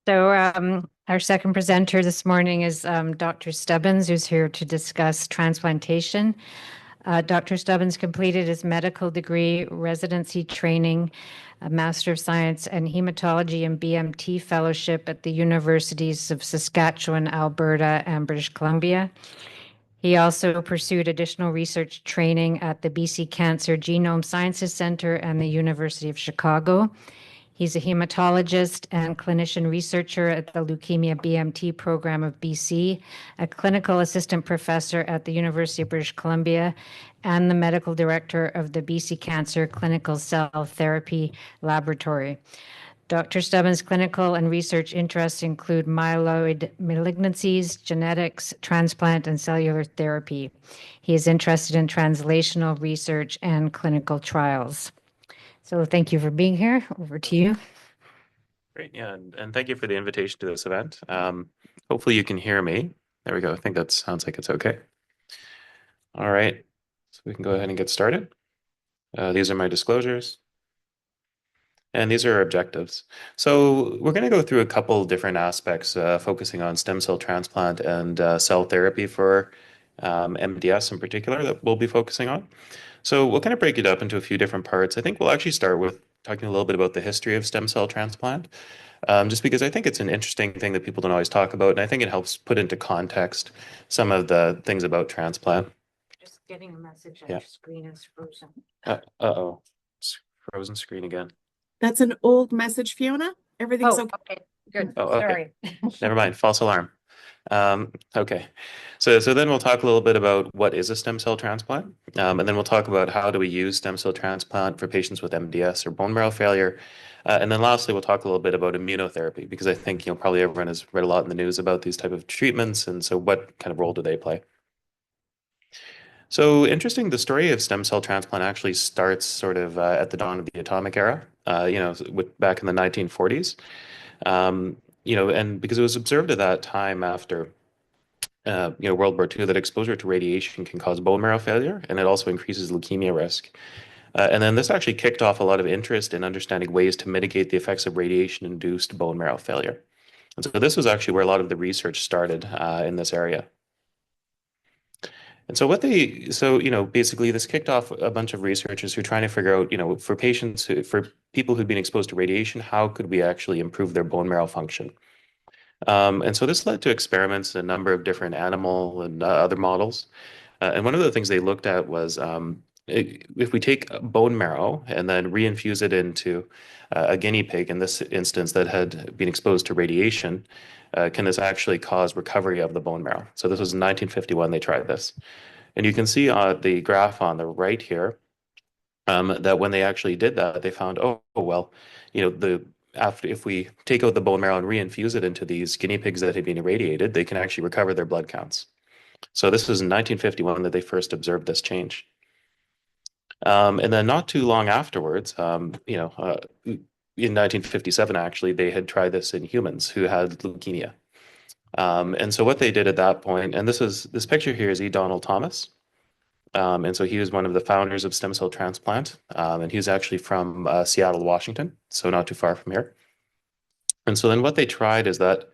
So our second presenter this morning is Dr. Stubbins, who's here to discuss transplantation. Dr. Stubbins completed his medical degree, residency training, a Master of Science and Hematology and BMT fellowship at the Universities of Saskatchewan, Alberta, and British Columbia. He also pursued additional research training at the BC Cancer Genome Sciences Center and the University of Chicago. He's a hematologist and clinician researcher at the Leukemia BMT program of BC, a clinical assistant professor at the University of British Columbia, and the medical director of the BC Cancer Clinical Cell Therapy Laboratory. Dr. Stubbins' clinical and research interests include myeloid malignancies, genetics, transplant, and cellular therapy. He is interested in translational research and clinical trials. So thank you for being here. Over to you. Great, yeah, and thank you for the invitation to this event. Hopefully you can hear me. There we go. I think that sounds like it's okay. All right, so we can go ahead and get started. These are my disclosures, and these are our objectives. So we're going to go through a couple different aspects, focusing on stem cell transplant and cell therapy for MDS in particular that we'll be focusing on. So we'll kind of break it up into a few different parts. I think we'll actually start with talking a little bit about the history of stem cell transplant, just because I think it's an interesting thing that people don't always talk about, and I think it helps put into context some of the things about transplant. Just getting a message that Yeah. your screen is frozen. Uh-oh. It's frozen screen again. That's an old message, Fiona. Everything's okay. Okay, good. Oh, okay. Sorry. Never mind. False alarm. Okay. So then we'll talk a little bit about what is a stem cell transplant, and then we'll talk about how do we use stem cell transplant for patients with MDS or bone marrow failure, and then lastly we'll talk a little bit about immunotherapy because I think probably everyone has read a lot in the news about these type of treatments, and so what kind of role do they play? So interesting, the story of stem cell transplant actually starts sort of at the dawn of the atomic era, back in the 1940s. And because it was observed at that time after World War II, that exposure to radiation can cause bone marrow failure, and it also increases leukemia risk. And then this actually kicked off a lot of interest in understanding ways to mitigate the effects of radiation-induced bone marrow failure. And so this was actually where a lot of the research started in this area. And basically this kicked off a bunch of researchers who are trying to figure out, for for people who'd been exposed to radiation, how could we actually improve their bone marrow function? And so this led to experiments in a number of different animal and other models. And one of the things they looked at was if we take bone marrow and then reinfuse it into a guinea pig, in this instance, that had been exposed to radiation, can this actually cause recovery of the bone marrow? So this was in 1951 they tried this. And you can see the graph on the right here that when they actually did that, they found, oh well, if we take out the bone marrow and reinfuse it into these guinea pigs that had been irradiated, they can actually recover their blood counts. So this was in 1951 that they first observed this change. And then not too long afterwards, in 1957, actually, they had tried this in humans who had leukemia. And so what they did at that point, and this picture here is E. Donald Thomas. And so he was one of the founders of stem cell transplant. And he was actually from Seattle, Washington, so not too far from here. And so then what they tried is that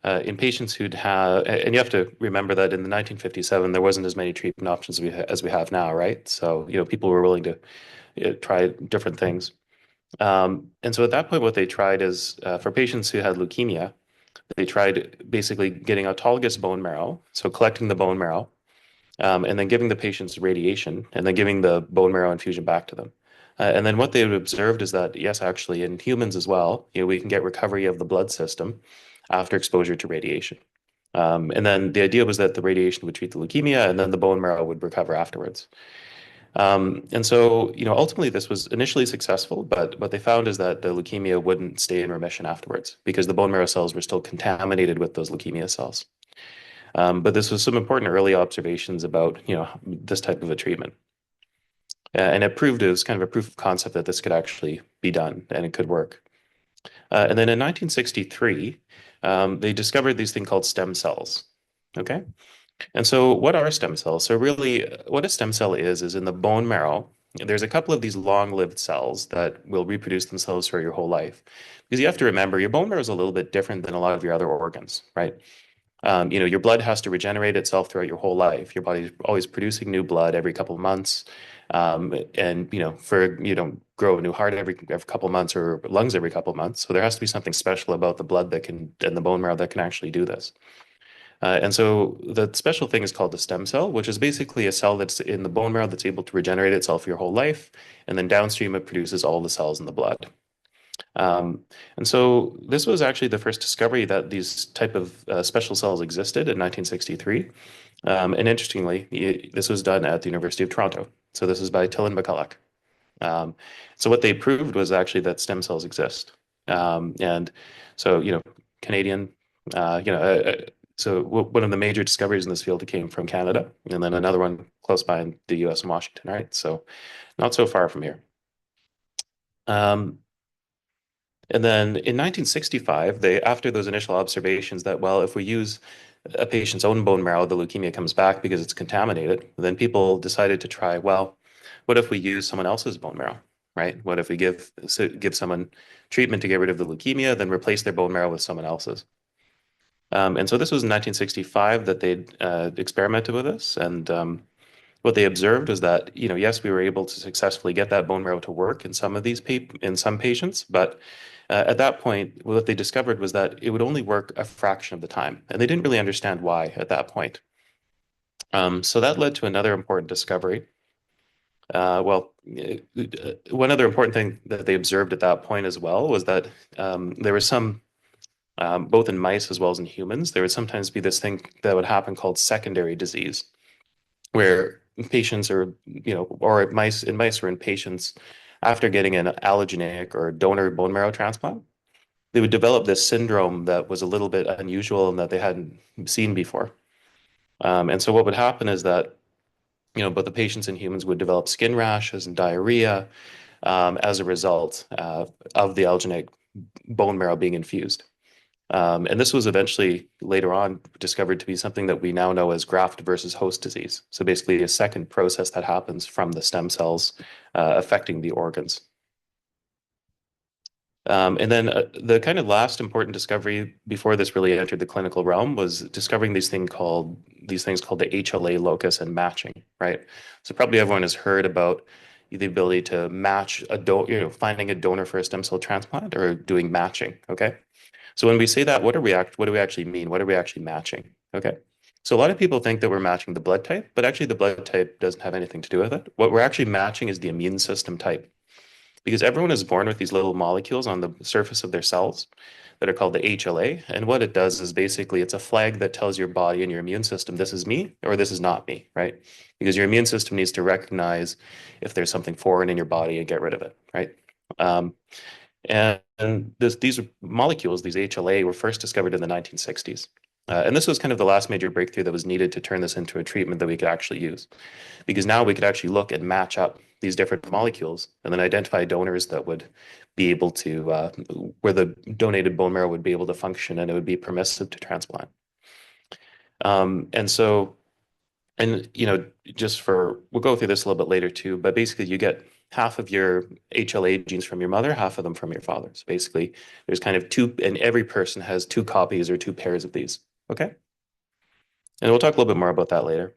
in patients who'd have, and you have to remember that in the 1957, there wasn't as many treatment options as we have now, right? So, people were willing to try different things. And so at that point, what they tried is for patients who had leukemia, they tried basically getting autologous bone marrow, so collecting the bone marrow, and then giving the patients radiation, and then giving the bone marrow infusion back to them. And then what they observed is that, yes, actually, in humans as well, we can get recovery of the blood system after exposure to radiation. And then the idea was that the radiation would treat the leukemia, and then the bone marrow would recover afterwards. And so, ultimately, this was initially successful, but what they found is that the leukemia wouldn't stay in remission afterwards because the bone marrow cells were still contaminated with those leukemia cells. But this was some important early observations about, this type of a treatment. And it proved it was kind of a proof of concept that this could actually be done and it could work. And then in 1963, they discovered these thing called stem cells. Okay. And so what are stem cells? So really what a stem cell is in the bone marrow, there's a couple of these long-lived cells that will reproduce themselves for your whole life. Because you have to remember, your bone marrow is a little bit different than a lot of your other organs, right? Your blood has to regenerate itself throughout your whole life. Your body's always producing new blood every couple of months. And you don't grow a new heart every couple of months or lungs every couple of months. So there has to be something special about the blood and the bone marrow that can actually do this. And so the special thing is called the stem cell, which is basically a cell that's in the bone marrow that's able to regenerate itself your whole life. And then downstream, it produces all the cells in the blood. And so this was actually the first discovery that these type of special cells existed in 1963. And interestingly, this was done at the University of Toronto. So this is by Tillen McCulloch. So what they proved was actually that stem cells exist. And so, Canadian, so one of the major discoveries in this field came from Canada, and then another one close by in the US and Washington, right? So not so far from here. And then in 1965, after those initial observations that, well, if we use a patient's own bone marrow, the leukemia comes back because it's contaminated, then people decided to try, well, what if we use someone else's bone marrow, right? What if we give someone treatment to get rid of the leukemia, then replace their bone marrow with someone else's? And so this was in 1965 that they experimented with this. And what they observed was that, yes, we were able to successfully get that bone marrow to work in some patients, but at that point, what they discovered was that it would only work a fraction of the time, and they didn't really understand why at that point. So that led to another important discovery. One other important thing that they observed at that point as well was that there was some, both in mice as well as in humans, there would sometimes be this thing that would happen called secondary disease, where patients or mice or in patients after getting an allogeneic or donor bone marrow transplant, they would develop this syndrome that was a little bit unusual and that they hadn't seen before. And so what would happen is that, both the patients and humans would develop skin rashes and diarrhea as a result of the allogeneic bone marrow being infused. And this was eventually later on discovered to be something that we now know as graft versus host disease. So basically a second process that happens from the stem cells affecting the organs. And then the kind of last important discovery before this really entered the clinical realm was discovering these things called the HLA locus and matching, right? So probably everyone has heard about the ability to match finding a donor for a stem cell transplant or doing matching, okay? So when we say that, what do we actually mean? What are we actually matching? Okay. So a lot of people think that we're matching the blood type, but actually the blood type doesn't have anything to do with it. What we're actually matching is the immune system type. Because everyone is born with these little molecules on the surface of their cells that are called the HLA. And what it does is basically it's a flag that tells your body and your immune system, this is me or this is not me, right? Because your immune system needs to recognize if there's something foreign in your body and get rid of it, right? And these molecules, these HLA, were first discovered in the 1960s. And this was kind of the last major breakthrough that was needed to turn this into a treatment that we could actually use. Because now we could actually look and match up these different molecules and then identify donors that would be able to, where the donated bone marrow would be able to function and it would be permissive to transplant. We'll go through this a little bit later too, but basically you get half of your HLA genes from your mother, half of them from your father. So basically there's kind of two, and every person has two copies or two pairs of these, okay? And we'll talk a little bit more about that later.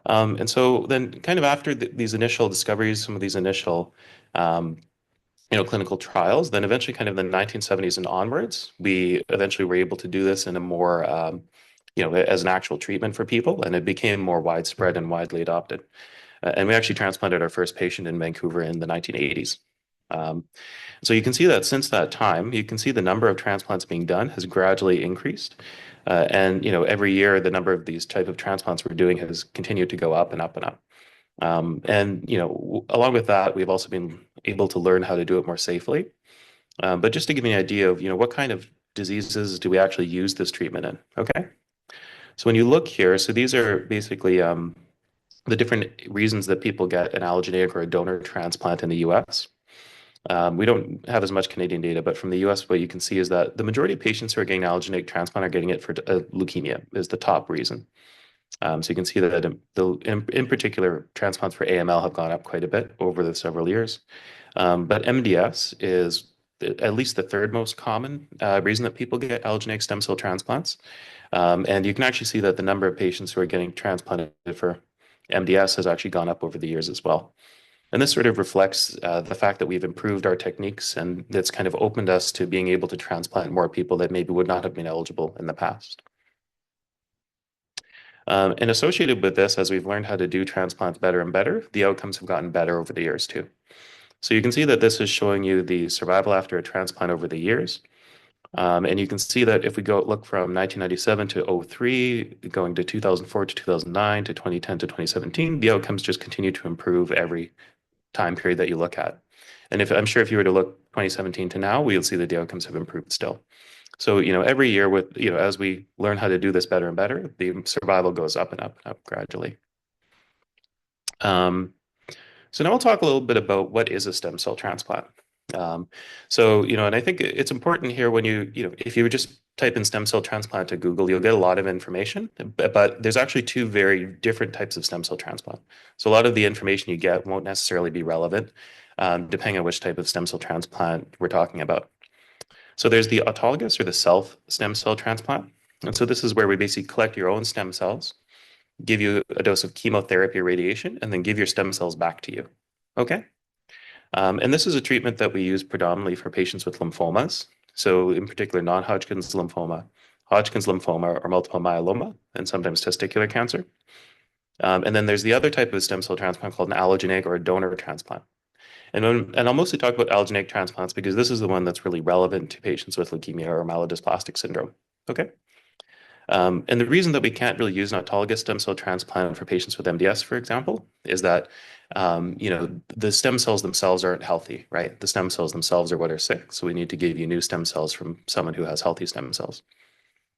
And so then kind of after these initial discoveries, some of these initial, clinical trials, then eventually kind of in the 1970s and onwards, we eventually were able to do this in a more, as an actual treatment for people, and it became more widespread and widely adopted. And we actually transplanted our first patient in Vancouver in the 1980s. So you can see that since that time, you can see the number of transplants being done has gradually increased. And every year the number of these type of transplants we're doing has continued to go up and up and up. Along with that, we've also been able to learn how to do it more safely. But just to give you an idea of what kind of diseases do we actually use this treatment in? Okay, so when you look here, so these are basically the different reasons that people get an allogeneic or a donor transplant in the U.S. We don't have as much Canadian data, but from the US, what you can see is that the majority of patients who are getting allogeneic transplant are getting it for leukemia is the top reason. So you can see that in particular, transplants for AML have gone up quite a bit over the several years. But MDS is at least the third most common reason that people get allogeneic stem cell transplants. And you can actually see that the number of patients who are getting transplanted for MDS has actually gone up over the years as well. And this sort of reflects the fact that we've improved our techniques, and it's kind of opened us to being able to transplant more people that maybe would not have been eligible in the past. And associated with this, as we've learned how to do transplants better and better, the outcomes have gotten better over the years too. So you can see that this is showing you the survival after a transplant over the years. And you can see that if we go look from 1997 to 03, going to 2004 to 2009 to 2010 to 2017, the outcomes just continue to improve every time period that you look at. And I'm sure if you were to look 2017 to now, we'll see that the outcomes have improved still. So, every year with, as we learn how to do this better and better, the survival goes up and up and up gradually. So now we'll talk a little bit about what is a stem cell transplant. And I think it's important here when if you just type in stem cell transplant to Google, you'll get a lot of information, but there's actually two very different types of stem cell transplant. So a lot of the information you get won't necessarily be relevant, depending on which type of stem cell transplant we're talking about. So there's the autologous or the self stem cell transplant. And so this is where we basically collect your own stem cells, give you a dose of chemotherapy or radiation, and then give your stem cells back to you. Okay? And this is a treatment that we use predominantly for patients with lymphomas. So in particular, non-Hodgkin's lymphoma, Hodgkin's lymphoma, or multiple myeloma, and sometimes testicular cancer. And then there's the other type of stem cell transplant called an allogeneic or a donor transplant. And I'll mostly talk about allogeneic transplants because this is the one that's really relevant to patients with leukemia or myelodysplastic syndrome. Okay? And the reason that we can't really use an autologous stem cell transplant for patients with MDS, for example, is that the stem cells themselves aren't healthy, right? The stem cells themselves are what are sick, so we need to give you new stem cells from someone who has healthy stem cells.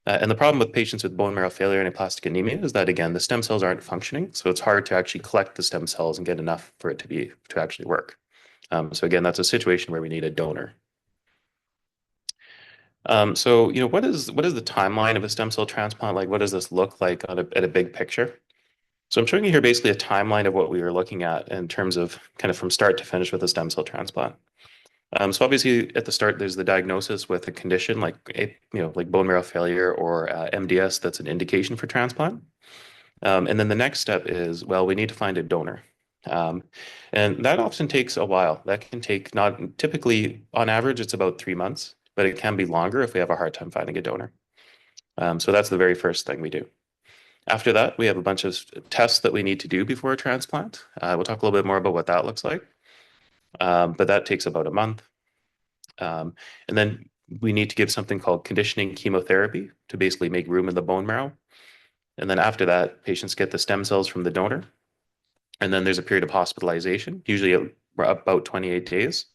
And the problem with patients with bone marrow failure and aplastic anemia is that, again, the stem cells aren't functioning, so it's hard to actually collect the stem cells and get enough for it to actually work. So again, that's a situation where we need a donor. So what is the timeline of a stem cell transplant? Like, what does this look like at a big picture? So I'm showing you here basically a timeline of what we were looking at in terms of kind of from start to finish with a stem cell transplant. So obviously at the start, there's the diagnosis with a condition like bone marrow failure or MDS that's an indication for transplant. And then the next step is, well, we need to find a donor. And that often takes a while. That can take not typically on average, it's about 3 months, but it can be longer if we have a hard time finding a donor. So that's the very first thing we do. After that, we have a bunch of tests that we need to do before a transplant. We'll talk a little bit more about what that looks like. But that takes about a month. And then we need to give something called conditioning chemotherapy to basically make room in the bone marrow. And then after that, patients get the stem cells from the donor. And then there's a period of hospitalization, usually about 28 days.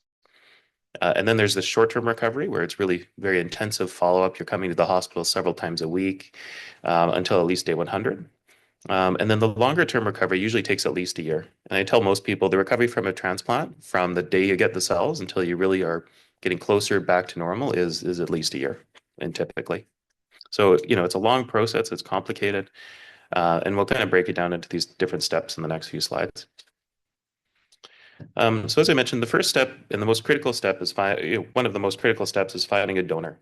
And then there's the short-term recovery where it's really very intensive follow-up. You're coming to the hospital several times a week until at least day 100. And then the longer-term recovery usually takes at least a year. And I tell most people the recovery from a transplant, from the day you get the cells until you really are getting closer back to normal is at least a year, and typically. So, it's a long process. It's complicated. And we'll kind of break it down into these different steps in the next few slides. So as I mentioned, the first step and the most critical step is one of the most critical steps is finding a donor.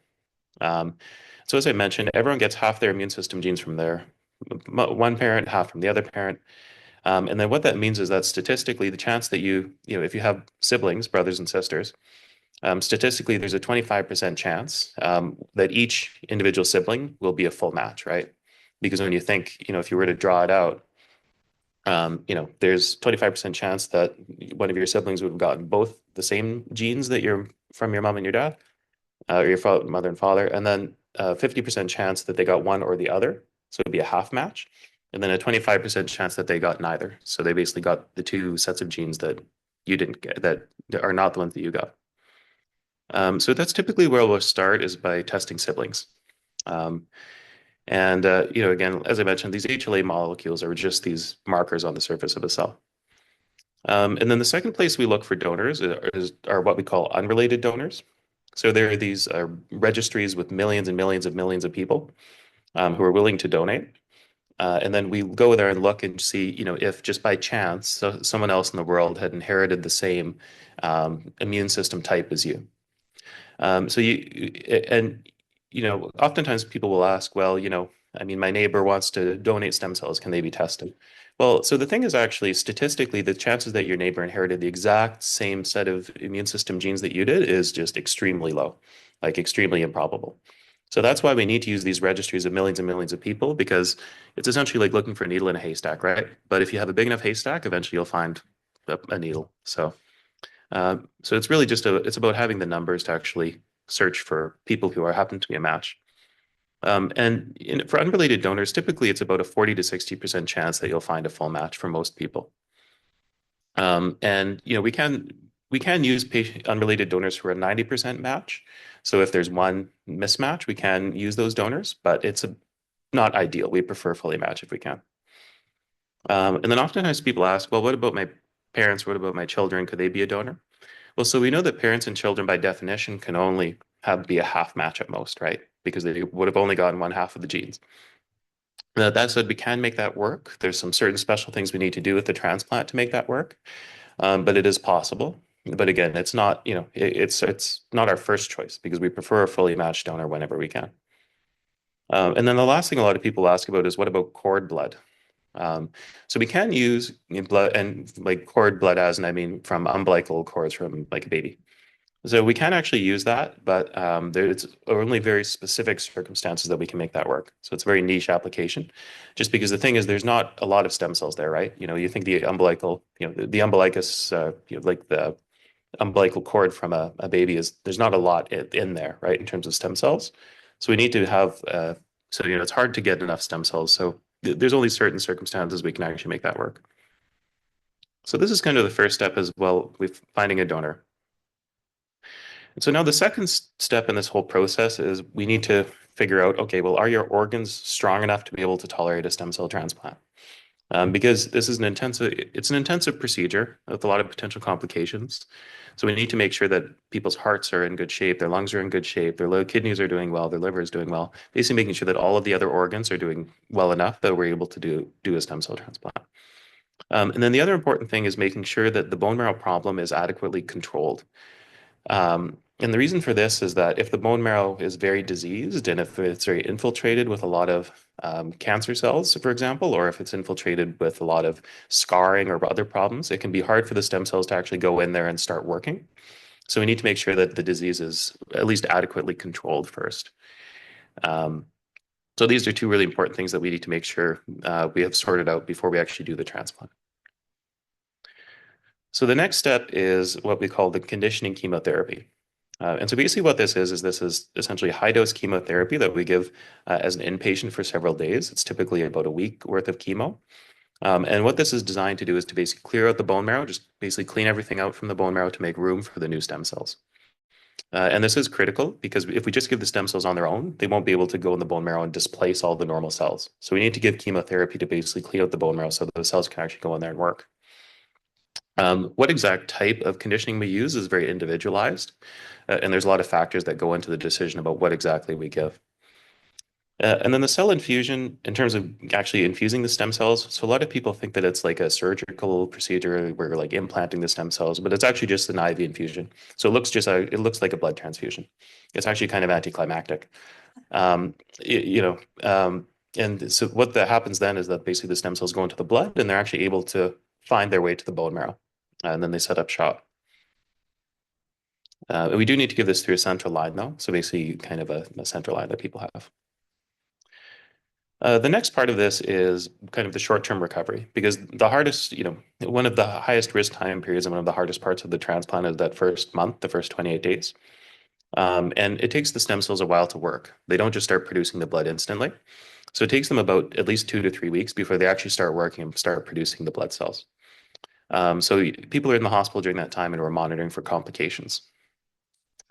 So as I mentioned, everyone gets half their immune system genes from one parent, half from the other parent. And then what that means is that statistically, the chance that if you have siblings, brothers and sisters, statistically, there's a 25% chance that each individual sibling will be a full match, right? Because when you think, if you were to draw it out, there's 25% chance that one of your siblings would have gotten both the same genes that you're from your mom and your dad, or your mother and father, and then 50% chance that they got one or the other. So it'd be a half match. And then a 25% chance that they got neither. So they basically got the two sets of genes that you didn't get, that are not the ones that you got. So that's typically where we'll start, is by testing siblings. Again, as I mentioned, these HLA molecules are just these markers on the surface of a cell. And then the second place we look for donors are what we call unrelated donors. So there are these registries with millions and millions of people who are willing to donate. And then we go there and look and see, if just by chance someone else in the world had inherited the same immune system type as you. Oftentimes people will ask, well, I mean, my neighbor wants to donate stem cells. Can they be tested? Well, so the thing is actually statistically, the chances that your neighbor inherited the exact same set of immune system genes that you did is just extremely low, like extremely improbable. So that's why we need to use these registries of millions and millions of people, because it's essentially like looking for a needle in a haystack, right? But if you have a big enough haystack, eventually you'll find a needle. So it's really it's about having the numbers to actually search for people who happen to be a match. For unrelated donors, typically it's about a 40 to 60% chance that you'll find a full match for most people. We can use unrelated donors for a 90% match. So if there's one mismatch, we can use those donors, but it's not ideal. We prefer fully match if we can. And then oftentimes people ask, well, what about my parents? What about my children? Could they be a donor? Well, so we know that parents and children by definition can only be a half match at most, right? Because they would have only gotten one half of the genes. That said, we can make that work. There's some certain special things we need to do with the transplant to make that work, but it is possible. But again, it's not, it's not our first choice because we prefer a fully matched donor whenever we can. And then the last thing a lot of people ask about is what about cord blood? So we can use blood and like cord blood as, and I mean from umbilical cords from like a baby. So we can actually use that, but it's only very specific circumstances that we can make that work. So it's a very niche application, just because the thing is there's not a lot of stem cells there, right? You think the umbilical, the umbilicus, like the umbilical cord from a baby there's not a lot in there, right, in terms of stem cells. So we need to have, it's hard to get enough stem cells. So there's only certain circumstances we can actually make that work. So this is kind of the first step as well with finding a donor. And so now the second step in this whole process is we need to figure out, okay, well, are your organs strong enough to be able to tolerate a stem cell transplant? Because this is it's an intensive procedure with a lot of potential complications. So we need to make sure that people's hearts are in good shape, their lungs are in good shape, their kidneys are doing well, their liver is doing well, basically making sure that all of the other organs are doing well enough that we're able to do a stem cell transplant. And then the other important thing is making sure that the bone marrow problem is adequately controlled. And the reason for this is that if the bone marrow is very diseased and if it's very infiltrated with a lot of cancer cells, for example, or if it's infiltrated with a lot of scarring or other problems, it can be hard for the stem cells to actually go in there and start working. So we need to make sure that the disease is at least adequately controlled first. So these are two really important things that we need to make sure we have sorted out before we actually do the transplant. So the next step is what we call the conditioning chemotherapy. And so basically what this is essentially high-dose chemotherapy that we give as an inpatient for several days. It's typically about a week worth of chemo. And what this is designed to do is to basically clear out the bone marrow, just basically clean everything out from the bone marrow to make room for the new stem cells. And this is critical because if we just give the stem cells on their own, they won't be able to go in the bone marrow and displace all the normal cells. So we need to give chemotherapy to basically clean out the bone marrow so that the cells can actually go in there and work. What exact type of conditioning we use is very individualized, and there's a lot of factors that go into the decision about what exactly we give. And then the cell infusion, in terms of actually infusing the stem cells, so a lot of people think that it's like a surgical procedure where you're like implanting the stem cells, but it's actually just an IV infusion. So it looks like a blood transfusion. It's actually kind of anticlimactic. And so what that happens then is that basically the stem cells go into the blood and they're actually able to find their way to the bone marrow. And then they set up shop. We do need to give this through a central line, though. So basically kind of a central line that people have. The next part of this is kind of the short-term recovery, because the hardest, one of the highest risk time periods and one of the hardest parts of the transplant is that first month, the first 28 days. And it takes the stem cells a while to work. They don't just start producing the blood instantly. So it takes them about at least 2 to 3 weeks before they actually start working and start producing the blood cells. So people are in the hospital during that time and we're monitoring for complications.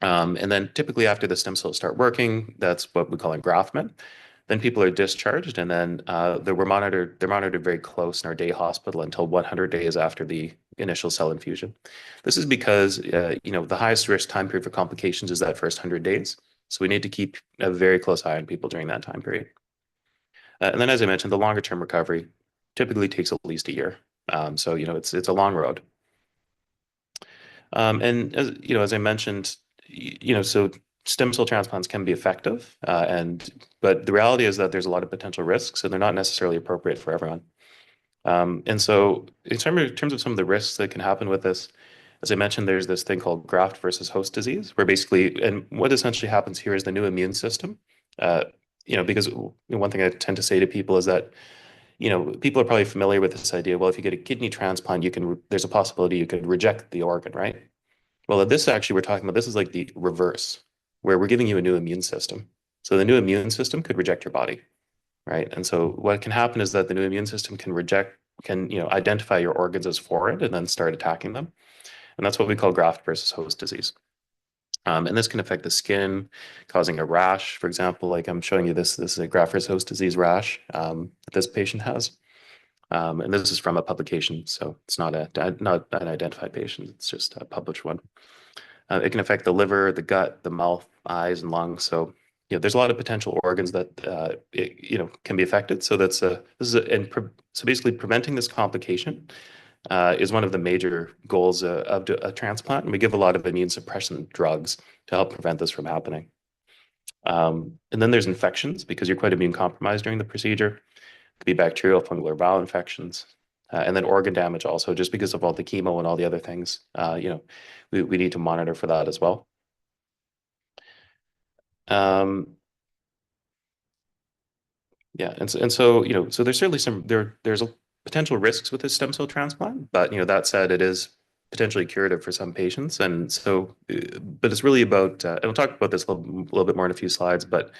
And then typically after the stem cells start working, that's what we call engraftment. Then people are discharged and then they're monitored very close in our day hospital until 100 days after the initial cell infusion. This is because, the highest risk time period for complications is that first 100 days. So we need to keep a very close eye on people during that time period. And then, as I mentioned, the longer term recovery typically takes at least a year. So, it's a long road. And as I mentioned, so stem cell transplants can be effective, but the reality is that there's a lot of potential risks, and they're not necessarily appropriate for everyone. And so, in terms of some of the risks that can happen with this, as I mentioned, there's this thing called graft versus host disease, where basically, and what essentially happens here is the new immune system. Uh, because one thing I tend to say to people is that people are probably familiar with this idea. Well, if you get a kidney transplant, there's a possibility you could reject the organ, right? Well, this actually we're talking about, this is like the reverse, where we're giving you a new immune system. So the new immune system could reject your body, right? And so what can happen is that the new immune system can identify your organs as foreign and then start attacking them. And that's what we call graft versus host disease. And this can affect the skin, causing a rash. For example, like I'm showing you this is a graft versus host disease rash that this patient has. And this is from a publication, so it's not an identified patient, it's just a published one. It can affect the liver, the gut, the mouth, eyes, and lungs. So, there's a lot of potential organs that can be affected. So so basically preventing this complication is one of the major goals of a transplant, and we give a lot of immune suppression drugs to help prevent this from happening. And then there's infections because you're quite immune compromised during the procedure. It could be bacterial, fungal, or viral infections. And then organ damage also, just because of all the chemo and all the other things, we need to monitor for that as well. Yeah, and so so there's certainly there's potential risks with this stem cell transplant, but that said, it is potentially curative for some patients, and so but it's really about and we'll talk about this a little bit more in a few slides, but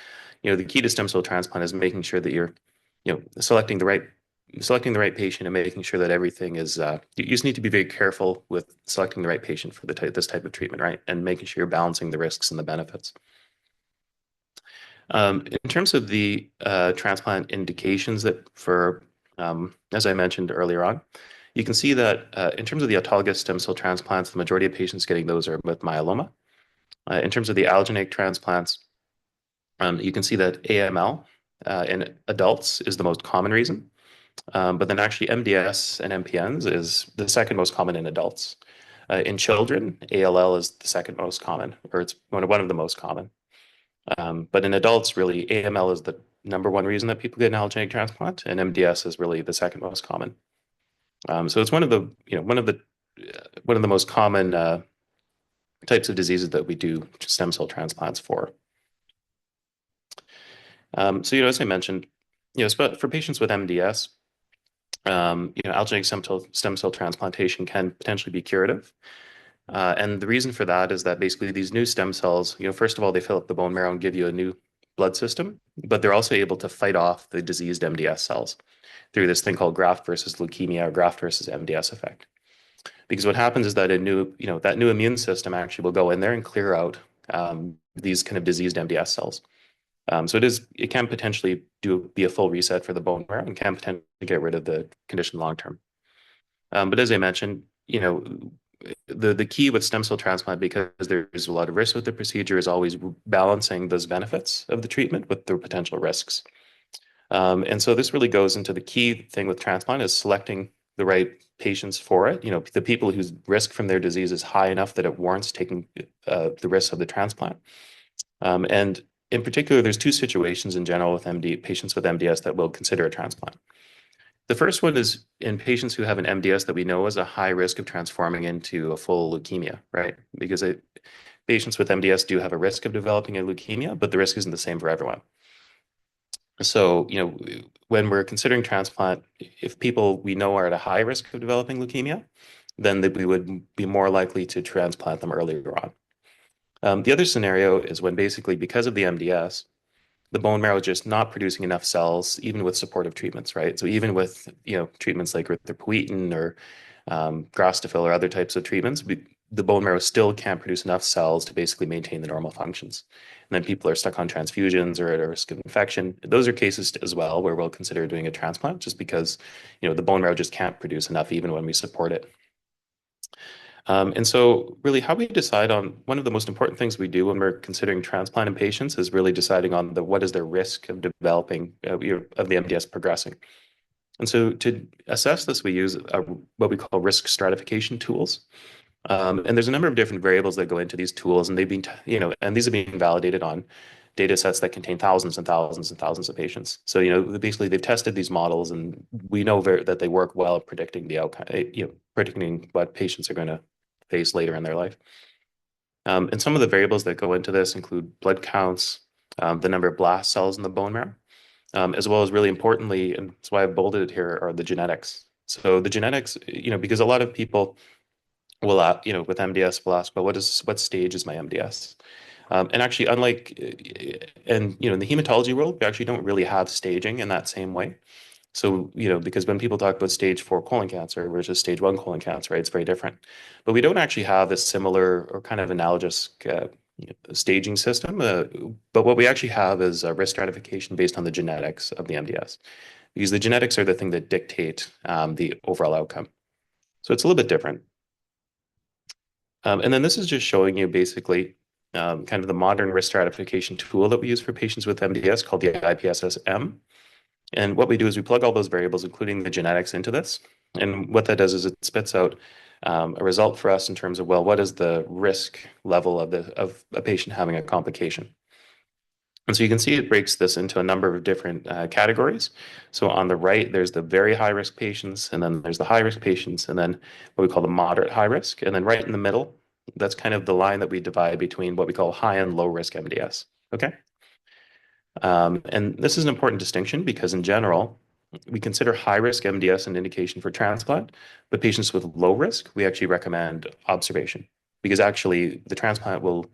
the key to stem cell transplant is making sure that you're selecting the right patient and making sure that everything is you just need to be very careful with selecting the right patient for this type of treatment, right, and making sure you're balancing the risks and the benefits. In terms of the transplant indications as I mentioned earlier on, you can see that in terms of the autologous stem cell transplants, the majority of patients getting those are with myeloma. In terms of the allogeneic transplants, you can see that AML in adults is the most common reason, but then actually MDS and MPNs is the second most common in adults. In children, ALL is the second most common, or it's one of the most common. But in adults, really, AML is the number one reason that people get an allogeneic transplant, and MDS is really the second most common. So it's one of the most common types of diseases that we do stem cell transplants for. So as I mentioned, for patients with MDS, allogeneic stem cell transplantation can potentially be curative. And the reason for that is that basically these new stem cells, first of all, they fill up the bone marrow and give you a new blood system, but they're also able to fight off the diseased MDS cells through this thing called graft versus leukemia or graft versus MDS effect. Because what happens is that that new immune system actually will go in there and clear out these kind of diseased MDS cells. So it can potentially be a full reset for the bone marrow and can potentially get rid of the condition long term. But as I mentioned, the key with stem cell transplant, because there's a lot of risk with the procedure, is always balancing those benefits of the treatment with the potential risks. And so this really goes into the key thing with transplant is selecting the right patients for it. The people whose risk from their disease is high enough that it warrants taking the risks of the transplant. And in particular, there's two situations in general with patients with MDS that will consider a transplant. The first one is in patients who have an MDS that we know is a high risk of transforming into a full leukemia, right? Because patients with MDS do have a risk of developing a leukemia, but the risk isn't the same for everyone. So, when we're considering transplant, if people we know are at a high risk of developing leukemia, then we would be more likely to transplant them earlier on. The other scenario is when basically because of the MDS, the bone marrow is just not producing enough cells, even with supportive treatments, right? So even with treatments like erythropoietin or grastafil or other types of treatments, the bone marrow still can't produce enough cells to basically maintain the normal functions. And then people are stuck on transfusions or at a risk of infection. Those are cases as well where we'll consider doing a transplant just because the bone marrow just can't produce enough even when we support it. And so really how we decide on one of the most important things we do when we're considering transplant in patients is really deciding on what is their risk of developing, of the MDS progressing. And so to assess this, we use what we call risk stratification tools. And there's a number of different variables that go into these tools, and they've been, and these are being validated on data sets that contain thousands and thousands and thousands of patients. So, basically they've tested these models, and we know that they work well at predicting the outcome, predicting what patients are going to face later in their life. And some of the variables that go into this include blood counts, the number of blast cells in the bone marrow, as well as really importantly, and that's why I've bolded it here, are the genetics. So the genetics, because a lot of people will, with MDS will ask, well, what stage is my MDS? And actually, in the hematology world, we actually don't really have staging in that same way. So, because when people talk about stage 4 colon cancer versus stage 1 colon cancer, right, it's very different. But we don't actually have a similar or kind of analogous staging system. But what we actually have is a risk stratification based on the genetics of the MDS, because the genetics are the thing that dictate the overall outcome. So it's a little bit different. And then this is just showing you basically kind of the modern risk stratification tool that we use for patients with MDS called the IPSS-M. And what we do is we plug all those variables, including the genetics, into this. And what that does is it spits out a result for us in terms of, well, what is the risk level of a patient having a complication? And so you can see it breaks this into a number of different categories. So on the right, there's the very high risk patients, and then there's the high risk patients, and then what we call the moderate high risk. And then right in the middle, that's kind of the line that we divide between what we call high and low risk MDS. Okay. And this is an important distinction because in general, we consider high risk MDS an indication for transplant, but patients with low risk, we actually recommend observation because actually the transplant will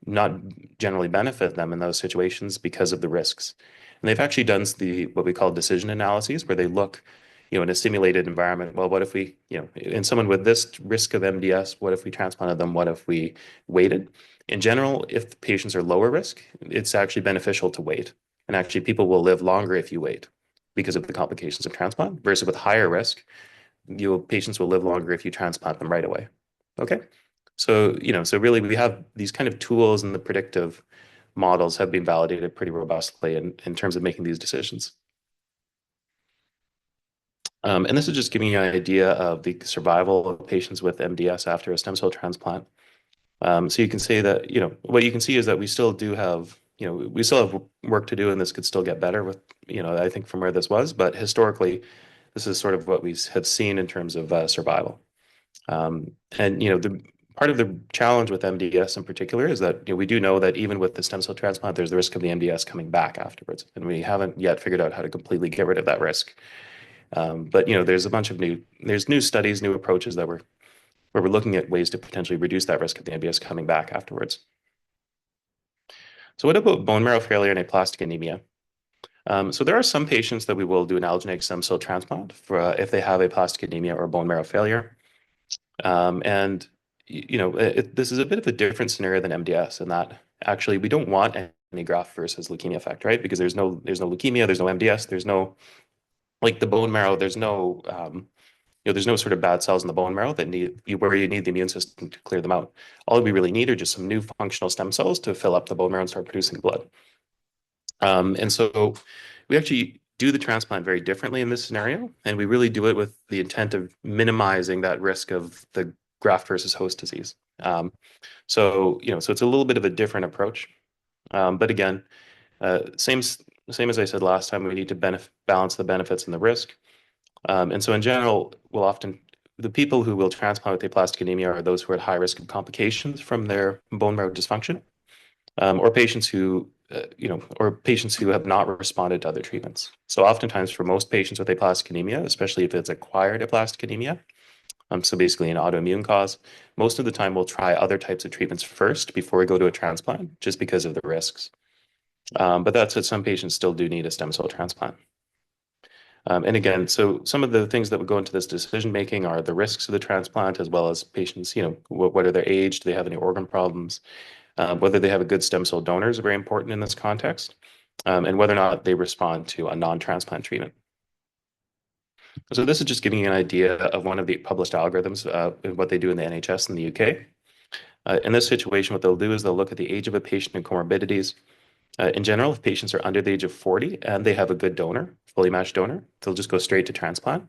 not generally benefit them in those situations because of the risks. And they've actually done what we call decision analyses where they look, in a simulated environment. Well, what if we, in someone with this risk of MDS, what if we transplanted them? What if we waited? In general, if the patients are lower risk, it's actually beneficial to wait. And actually, people will live longer if you wait because of the complications of transplant versus with higher risk, patients will live longer if you transplant them right away. Okay. So, so really we have these kind of tools, and the predictive models have been validated pretty robustly in terms of making these decisions. And this is just giving you an idea of the survival of patients with MDS after a stem cell transplant. So you can say that, what you can see is that we still do have, we still have work to do, and this could still get better with, I think from where this was, but historically, this is sort of what we have seen in terms of survival. And, the part of the challenge with MDS in particular is that we do know that even with the stem cell transplant, there's the risk of the MDS coming back afterwards. And we haven't yet figured out how to completely get rid of that risk. But, there's a bunch of new studies, new approaches where we're looking at ways to potentially reduce that risk of the MDS coming back afterwards. So what about bone marrow failure and aplastic anemia? So there are some patients that we will do an allogeneic stem cell transplant for if they have aplastic anemia or bone marrow failure. And this is a bit of a different scenario than MDS in that actually we don't want any graft versus leukemia effect, right? Because there's no leukemia, there's no MDS, there's no, like the bone marrow, there's no there's no sort of bad cells in the bone marrow where you need the immune system to clear them out. All we really need are just some new functional stem cells to fill up the bone marrow and start producing blood. And so we actually do the transplant very differently in this scenario, and we really do it with the intent of minimizing that risk of the graft versus host disease. So it's a little bit of a different approach. But again, same as I said last time, we need to balance the benefits and the risk. And so in general, the people who will transplant with aplastic anemia are those who are at high risk of complications from their bone marrow dysfunction, or patients who have not responded to other treatments. So oftentimes for most patients with aplastic anemia, especially if it's acquired aplastic anemia, so basically an autoimmune cause, most of the time we'll try other types of treatments first before we go to a transplant, just because of the risks. But that said, some patients still do need a stem cell transplant. And again, so some of the things that would go into this decision making are the risks of the transplant, as well as patients, what are their age? Do they have any organ problems? Whether they have a good stem cell donor is very important in this context, and whether or not they respond to a non-transplant treatment. So this is just giving you an idea of one of the published algorithms, what they do in the NHS in the UK. In this situation, what they'll do is they'll look at the age of a patient and comorbidities. In general, if patients are under the age of 40 and they have a good donor, fully matched donor, they'll just go straight to transplant.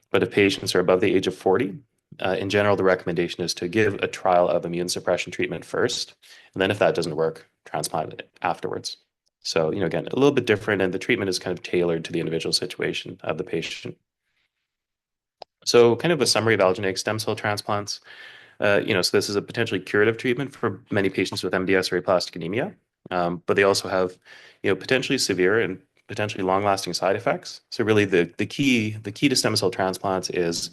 But if patients are above the age of 40, in general, the recommendation is to give a trial of immune suppression treatment first. And then if that doesn't work, transplant it afterwards. So, again, a little bit different, and the treatment is kind of tailored to the individual situation of the patient. So kind of a summary of allogeneic stem cell transplants. So this is a potentially curative treatment for many patients with MDS or aplastic anemia, but they also have, potentially severe and potentially long-lasting side effects. So really, the key to stem cell transplants is,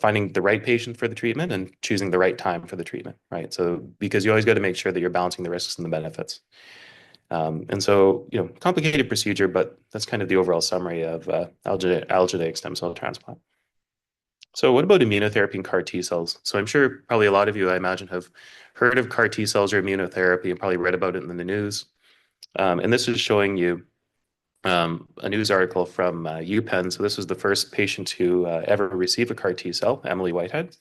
finding the right patient for the treatment and choosing the right time for the treatment, right? So because you always got to make sure that you're balancing the risks and the benefits. And so, complicated procedure, but that's kind of the overall summary of allogeneic stem cell transplant. So what about immunotherapy and CAR T cells? So I'm sure probably a lot of you, I imagine, have heard of CAR T cells or immunotherapy and probably read about it in the news. And this is showing you a news article from UPenn. So this was the first patient who ever received a CAR T cell, Emily Whitehead.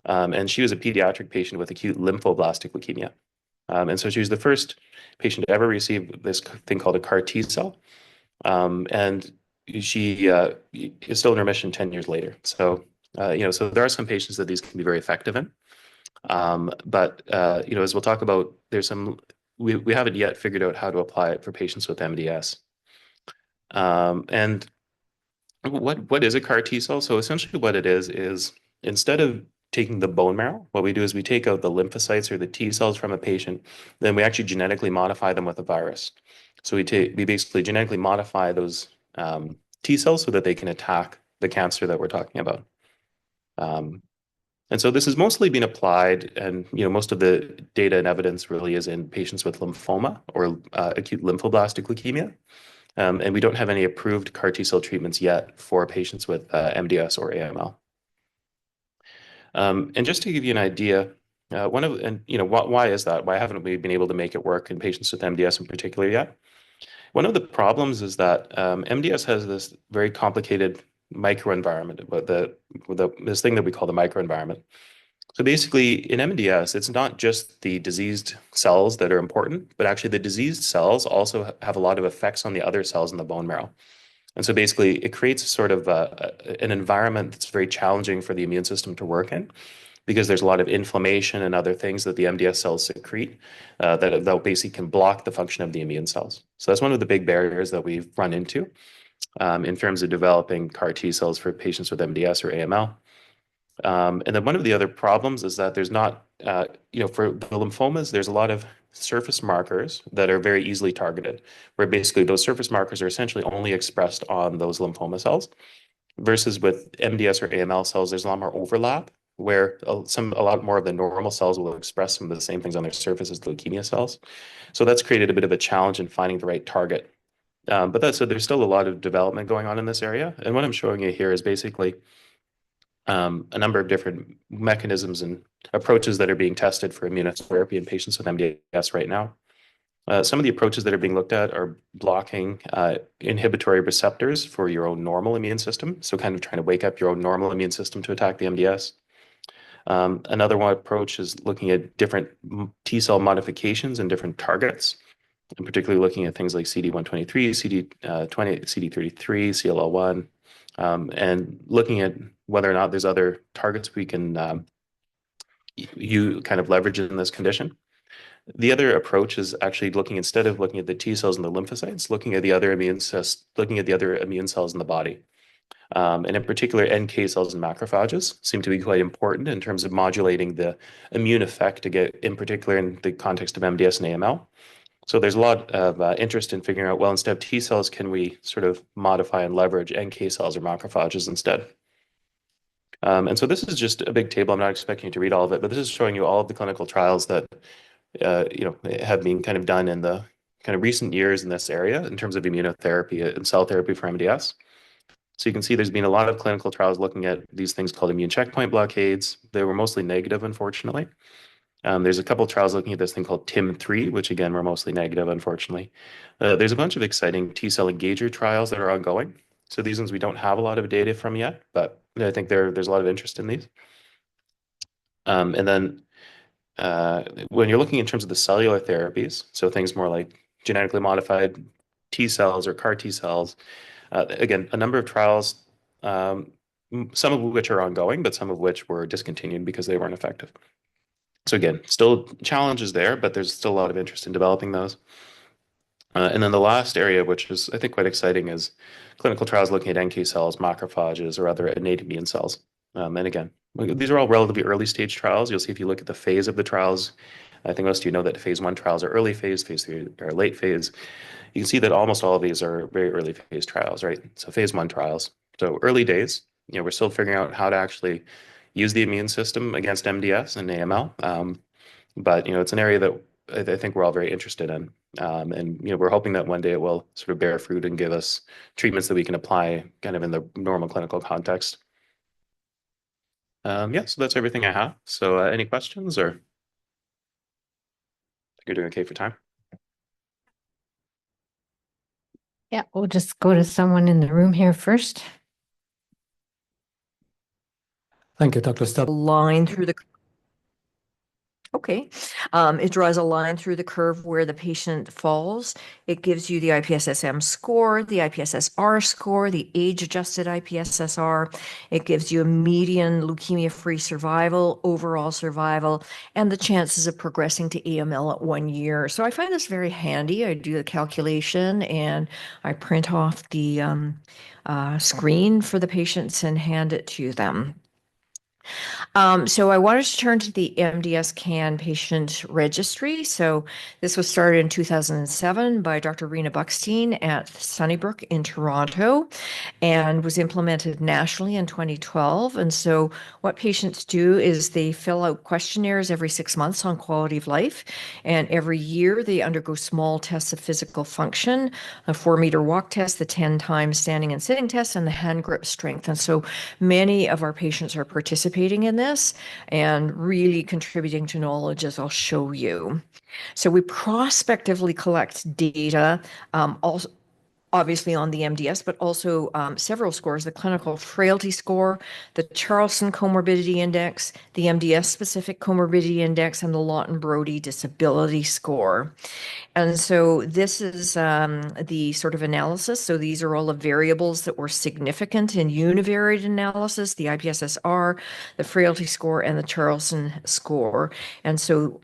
And she was a pediatric patient with acute lymphoblastic leukemia. And so she was the first patient to ever receive this thing called a CAR T cell. And she is still in remission 10 years later. So, so there are some patients that these can be very effective in. But as we'll talk about, we haven't yet figured out how to apply it for patients with MDS. And what is a CAR T cell? So essentially what it is instead of taking the bone marrow, what we do is we take out the lymphocytes or the T cells from a patient, then we actually genetically modify them with a virus. So we basically genetically modify those T cells so that they can attack the cancer that we're talking about. And so this has mostly been applied, and most of the data and evidence really is in patients with lymphoma or acute lymphoblastic leukemia. And we don't have any approved CAR T cell treatments yet for patients with MDS or AML. And just to give you an idea, why is that? Why haven't we been able to make it work in patients with MDS in particular yet? One of the problems is that MDS has this very complicated microenvironment, this thing that we call the microenvironment. So basically, in MDS, it's not just the diseased cells that are important, but actually the diseased cells also have a lot of effects on the other cells in the bone marrow. And so basically, it creates sort of an environment that's very challenging for the immune system to work in, because there's a lot of inflammation and other things that the MDS cells secrete that basically can block the function of the immune cells. So that's one of the big barriers that we've run into in terms of developing CAR T cells for patients with MDS or AML. And then one of the other problems is that there's not, for the lymphomas, there's a lot of surface markers that are very easily targeted, where basically those surface markers are essentially only expressed on those lymphoma cells, versus with MDS or AML cells, there's a lot more overlap, where a lot more of the normal cells will express some of the same things on their surface as the leukemia cells. So that's created a bit of a challenge in finding the right target. But that said, there's still a lot of development going on in this area. And what I'm showing you here is basically a number of different mechanisms and approaches that are being tested for immunotherapy in patients with MDS right now. Some of the approaches that are being looked at are blocking inhibitory receptors for your own normal immune system. So kind of trying to wake up your own normal immune system to attack the MDS. Another one approach is looking at different T cell modifications and different targets, and particularly looking at things like CD123, CD20, CD33, CLL1, and looking at whether or not there's other targets we can you kind of leverage in this condition. The other approach is actually instead of looking at the T cells and the lymphocytes, looking at the other immune cells in the body. And in particular, NK cells and macrophages seem to be quite important in terms of modulating the immune effect, in particular in the context of MDS and AML. So there's a lot of interest in figuring out, well, instead of T cells, can we sort of modify and leverage NK cells or macrophages instead? And so this is just a big table. I'm not expecting you to read all of it, but this is showing you all of the clinical trials that have been kind of done in the kind of recent years in this area in terms of immunotherapy and cell therapy for MDS. So you can see there's been a lot of clinical trials looking at these things called immune checkpoint blockades. They were mostly negative, unfortunately. There's a couple of trials looking at this thing called TIM-3, which again were mostly negative, unfortunately. There's a bunch of exciting T-cell engager trials that are ongoing. So these ones we don't have a lot of data from yet, but I think there's a lot of interest in these. And then when you're looking in terms of the cellular therapies, so things more like genetically modified T cells or CAR T cells, again, a number of trials, some of which are ongoing, but some of which were discontinued because they weren't effective. So again, still challenges there, but there's still a lot of interest in developing those. And then the last area, which is I think quite exciting, is clinical trials looking at NK cells, macrophages, or other innate immune cells. And again, these are all relatively early stage trials. You'll see if you look at the phase of the trials, I think most of you know that phase 1 trials are early phase 3 are late phase. You can see that almost all of these are very early phase trials, right? So phase 1 trials. So early days, we're still figuring out how to actually use the immune system against MDS and AML. But it's an area that I think we're all very interested in. And we're hoping that one day it will sort of bear fruit and give us treatments that we can apply kind of in the normal clinical context. Yeah, so that's everything I have. So any questions, or I think you're doing okay for time? Yeah, we'll just go to someone in the room here first. Thank you, Dr. Stubbins. Line through the Okay. It draws a line through the curve where the patient falls. It gives you the IPSSM score, the IPSSR score, the age-adjusted IPSSR. It gives you a median leukemia-free survival, overall survival, and the chances of progressing to AML at 1 year. So I find this very handy. I do the calculation and I print off the screen for the patients and hand it to them. So I wanted to turn to the MDS CAN patient registry. So this was started in 2007 by Dr. Rena Buckstein at Sunnybrook in Toronto and was implemented nationally in 2012. And so what patients do is they fill out questionnaires every 6 months on quality of life. And every year they undergo small tests of physical function, a 4-meter walk test, the 10 times standing and sitting test, and the hand grip strength. And so many of our patients are participating in this and really contributing to knowledge, as I'll show you. So we prospectively collect data, also obviously on the MDS, but also several scores, the clinical frailty score, the Charlson Comorbidity Index, the MDS-specific comorbidity index, and the Lawton-Brody disability score. And so this is the sort of analysis. So these are all the variables that were significant in univariate analysis, the IPSSR, the frailty score, and the Charlson score. And so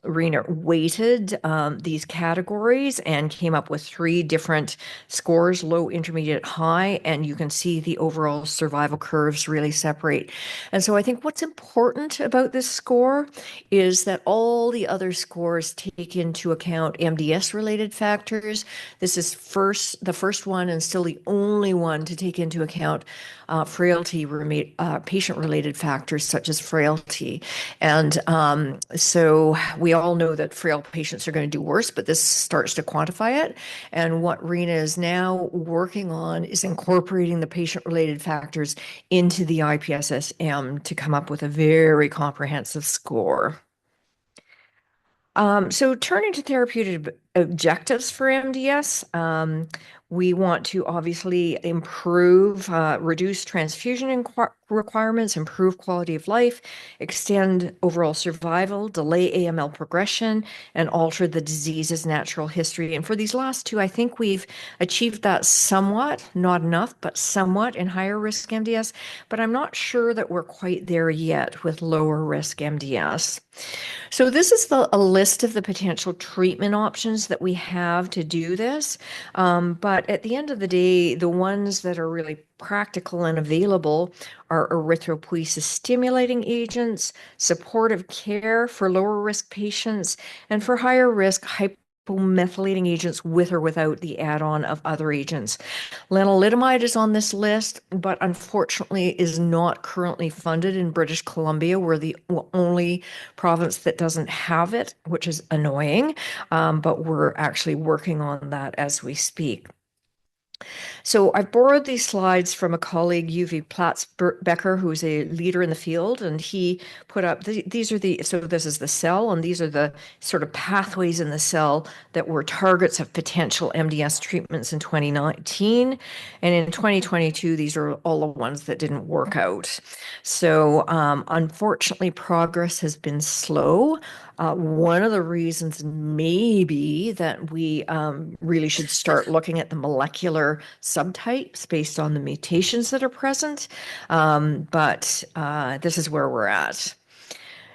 Rena weighted these categories and came up with 3 different scores, low, intermediate, high, and you can see the overall survival curves really separate. And so I think what's important about this score is that all the other scores take into account MDS-related factors. This is the first one and still the only one to take into account frailty, patient-related factors such as frailty. And so we all know that frail patients are going to do worse, but this starts to quantify it. And what Rena is now working on is incorporating the patient-related factors into the IPSSM to come up with a very comprehensive score. So turning to therapeutic objectives for MDS, we want to obviously improve, reduce transfusion requirements, improve quality of life, extend overall survival, delay AML progression, and alter the disease's natural history. And for these last 2, I think we've achieved that somewhat, not enough, but somewhat in higher risk MDS, but I'm not sure that we're quite there yet with lower risk MDS. So this is a list of the potential treatment options that we have to do this. But at the end of the day, the ones that are really practical and available are erythropoiesis stimulating agents, supportive care for lower risk patients, and for higher risk hypomethylating agents with or without the add-on of other agents. Lenalidomide is on this list, but unfortunately is not currently funded in British Columbia. We're the only province that doesn't have it, which is annoying, but we're actually working on that as we speak. So I borrowed these slides from a colleague, UV Platz-Becker, who's a leader in the field, and he put up, these are so this is the cell, and these are the sort of pathways in the cell that were targets of potential MDS treatments in 2019. And in 2022, these are all the ones that didn't work out. So unfortunately, progress has been slow. One of the reasons may be that we really should start looking at the molecular subtypes based on the mutations that are present. But this is where we're at.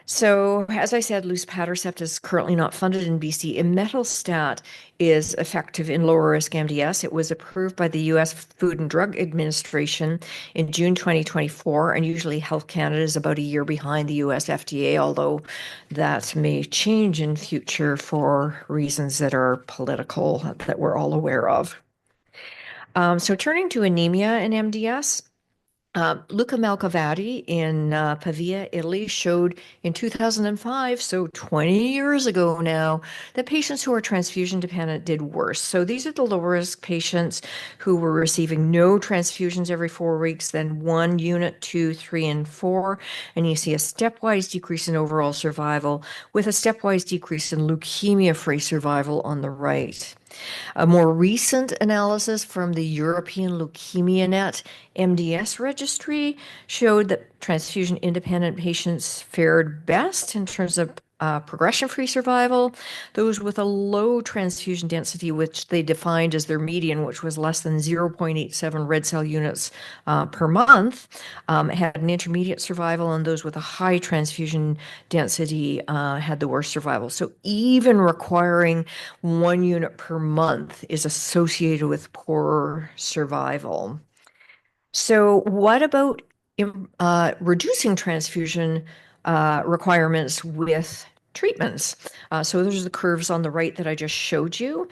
So, as I said, luspatercept is currently not funded in BC. Imetelstat is effective in lower risk MDS. It was approved by the US Food and Drug Administration in June 2024, and usually Health Canada is about a year behind the US FDA, although that may change in future for reasons that are political that we're all aware of. So turning to anemia in MDS, Luca Malcavati in Pavia, Italy, showed in 2005, so 20 years ago now, that patients who are transfusion dependent did worse. So these are the low risk patients who were receiving no transfusions every 4 weeks, then 1 unit, 2, 3, and 4. And you see a stepwise decrease in overall survival with a stepwise decrease in leukemia-free survival on the right. A more recent analysis from the European Leukemia Net MDS registry showed that transfusion-independent patients fared best in terms of progression-free survival. Those with a low transfusion density, which they defined as their median, which was less than 0.87 red cell units per month, had an intermediate survival, and those with a high transfusion density had the worst survival. So even requiring 1 unit per month is associated with poorer survival. So what about reducing transfusion requirements with treatments? So those are the curves on the right that I just showed you.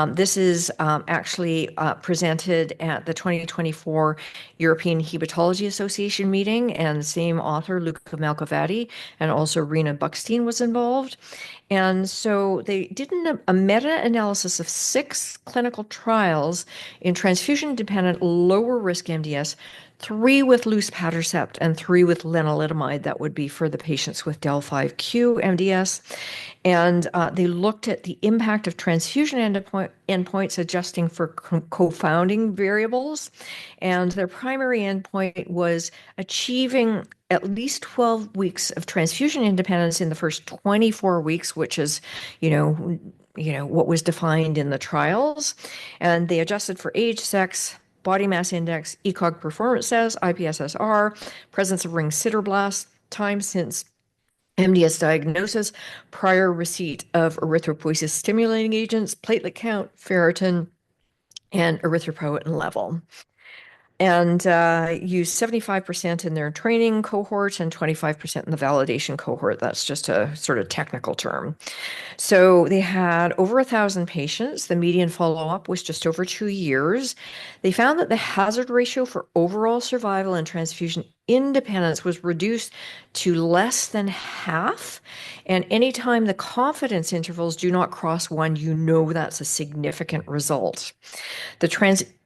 This is actually presented at the 2024 European Hematology Association meeting, and the same author, Luca Malcavati, and also Rena Buckstein was involved. And so they did a meta-analysis of 6 clinical trials in transfusion-dependent lower-risk MDS, 3 with luspatercept and 3 with lenalidomide. That would be for the patients with del(5q) MDS. And they looked at the impact of transfusion endpoints adjusting for confounding variables. And their primary endpoint was achieving at least 12 weeks of transfusion independence in the first 24 weeks, which is, what was defined in the trials. And they adjusted for age, sex, body mass index, ECOG performance status, IPSS-R, presence of ring sideroblast, time since MDS diagnosis, prior receipt of erythropoiesis stimulating agents, platelet count, ferritin, and erythropoietin level. And used 75% in their training cohort and 25% in the validation cohort. That's just a sort of technical term. So they had over 1,000 patients. The median follow-up was just over 2 years. They found that the hazard ratio for overall survival and transfusion independence was reduced to less than half. And anytime the confidence intervals do not cross 1, that's a significant result.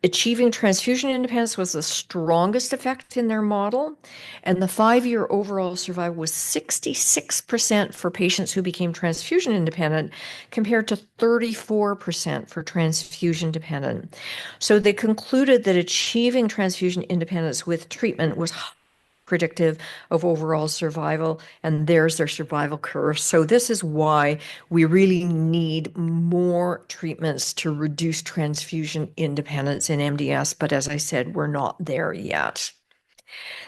Achieving transfusion independence was the strongest effect in their model, and the 5-year overall survival was 66% for patients who became transfusion independent, compared to 34% for transfusion dependent. So they concluded that achieving transfusion independence with treatment was predictive of overall survival, and there's their survival curve. So this is why we really need more treatments to reduce transfusion independence in MDS, but as I said, we're not there yet.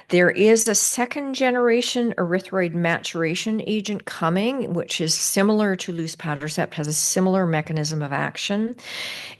There is a second generation erythroid maturation agent coming, which is similar to luspatercept, has a similar mechanism of action.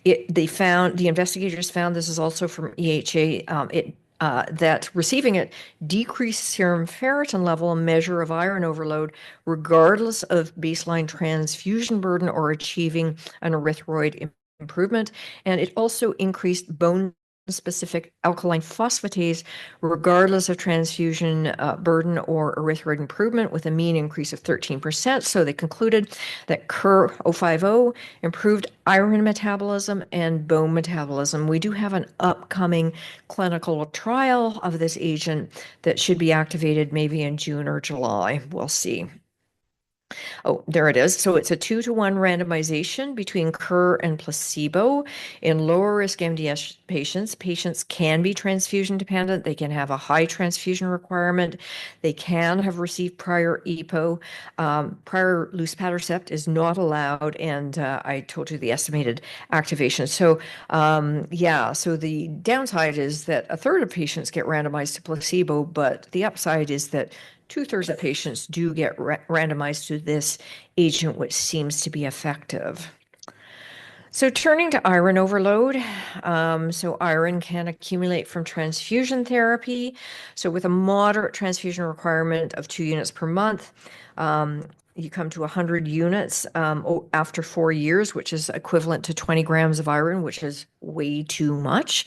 The investigators found, this is also from EHA, that receiving it decreased serum ferritin level, a measure of iron overload, regardless of baseline transfusion burden or achieving an erythroid improvement. And it also increased bone specific alkaline phosphatase, regardless of transfusion burden or erythroid improvement, with a mean increase of 13%. So they concluded that KER-050 improved iron metabolism and bone metabolism. We do have an upcoming clinical trial of this agent that should be activated maybe in June or July. We'll see. Oh, there it is. So it's a 2-to-1 randomization between KER and placebo in lower risk MDS patients. Patients can be transfusion dependent. They can have a high transfusion requirement. They can have received prior EPO. Prior luspatercept is not allowed. And I told you the estimated activation. So so the downside is that a third of patients get randomized to placebo, but the upside is that 2/3 of patients do get randomized to this agent, which seems to be effective. So turning to iron overload, so iron can accumulate from transfusion therapy. So with a moderate transfusion requirement of 2 units per month, you come to 100 units after 4 years, which is equivalent to 20 grams of iron, which is way too much.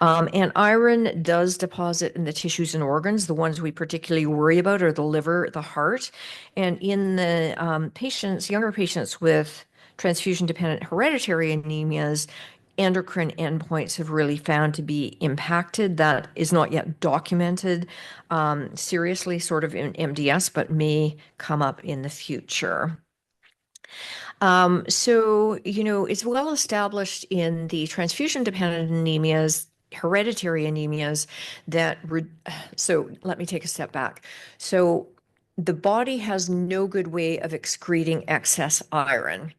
And iron does deposit in the tissues and organs. The ones we particularly worry about are the liver, the heart. And in the younger patients with transfusion-dependent hereditary anemias, endocrine endpoints have really found to be impacted. That is not yet documented seriously, sort of in MDS, but may come up in the future. It's well established in the transfusion-dependent anemias, hereditary anemias, so let me take a step back. So the body has no good way of excreting excess iron.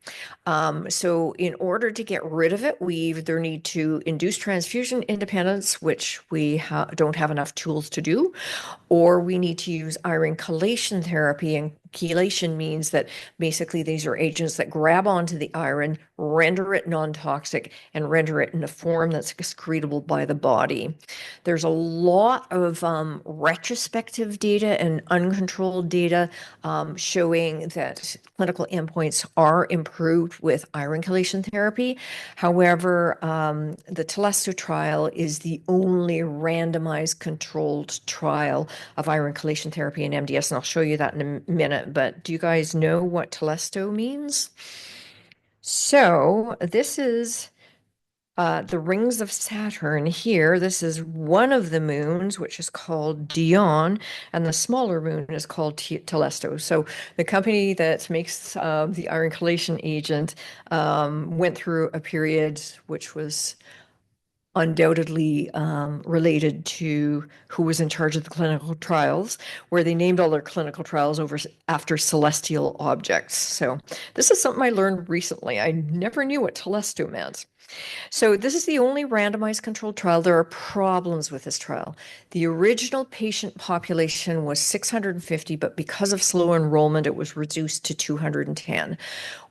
So in order to get rid of it, we either need to induce transfusion independence, which we don't have enough tools to do, or we need to use iron chelation therapy. And chelation means that basically these are agents that grab onto the iron, render it non-toxic, and render it in a form that's excretable by the body. There's a lot of retrospective data and uncontrolled data showing that clinical endpoints are improved with iron chelation therapy. However, the Telesto trial is the only randomized controlled trial of iron chelation therapy in MDS, and I'll show you that in a minute. But do you guys know what Telesto means? So this is the rings of Saturn here. This is one of the moons, which is called Dione, and the smaller moon is called Telesto. So the company that makes the iron chelation agent went through a period which was undoubtedly related to who was in charge of the clinical trials, where they named all their clinical trials after celestial objects. So this is something I learned recently. I never knew what Telesto meant. So this is the only randomized controlled trial. There are problems with this trial. The original patient population was 650, but because of slow enrollment, it was reduced to 210.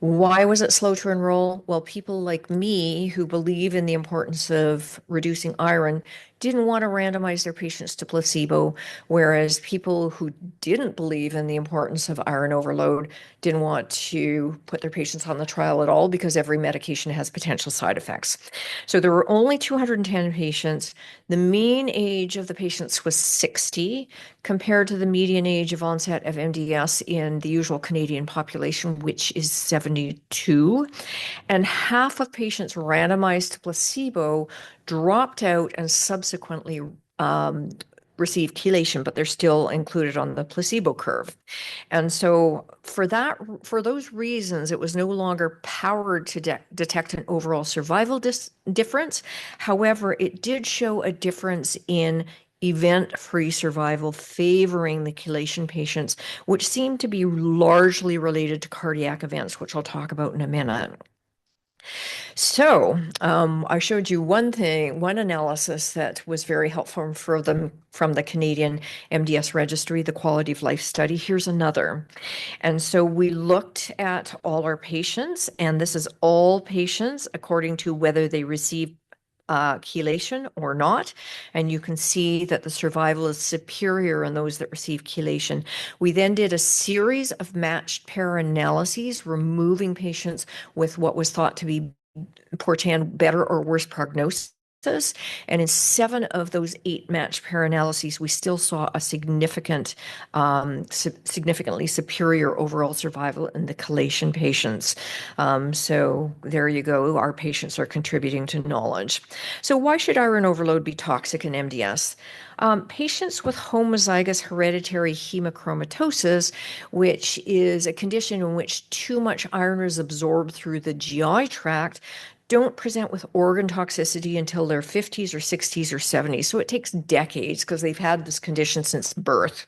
Why was it slow to enroll? Well, people like me who believe in the importance of reducing iron didn't want to randomize their patients to placebo, whereas people who didn't believe in the importance of iron overload didn't want to put their patients on the trial at all because every medication has potential side effects. So there were only 210 patients. The mean age of the patients was 60 compared to the median age of onset of MDS in the usual Canadian population, which is 72. And half of patients randomized to placebo dropped out and subsequently received chelation, but they're still included on the placebo curve. And so for those reasons, it was no longer powered to detect an overall survival difference. However, it did show a difference in event-free survival favoring the chelation patients, which seemed to be largely related to cardiac events, which I'll talk about in a minute. So I showed you one analysis that was very helpful from the Canadian MDS registry, the Quality of Life study. Here's another. And so we looked at all our patients, and this is all patients according to whether they received chelation or not. And you can see that the survival is superior in those that receive chelation. We then did a series of matched pair analyses, removing patients with what was thought to be portend better or worse prognosis. And in 7 of those 8 matched pair analyses, we still saw a significantly superior overall survival in the chelation patients. So there you go. Our patients are contributing to knowledge. So why should iron overload be toxic in MDS? Patients with homozygous hereditary hemochromatosis, which is a condition in which too much iron is absorbed through the GI tract, don't present with organ toxicity until their 50s or 60s or 70s. So it takes decades because they've had this condition since birth.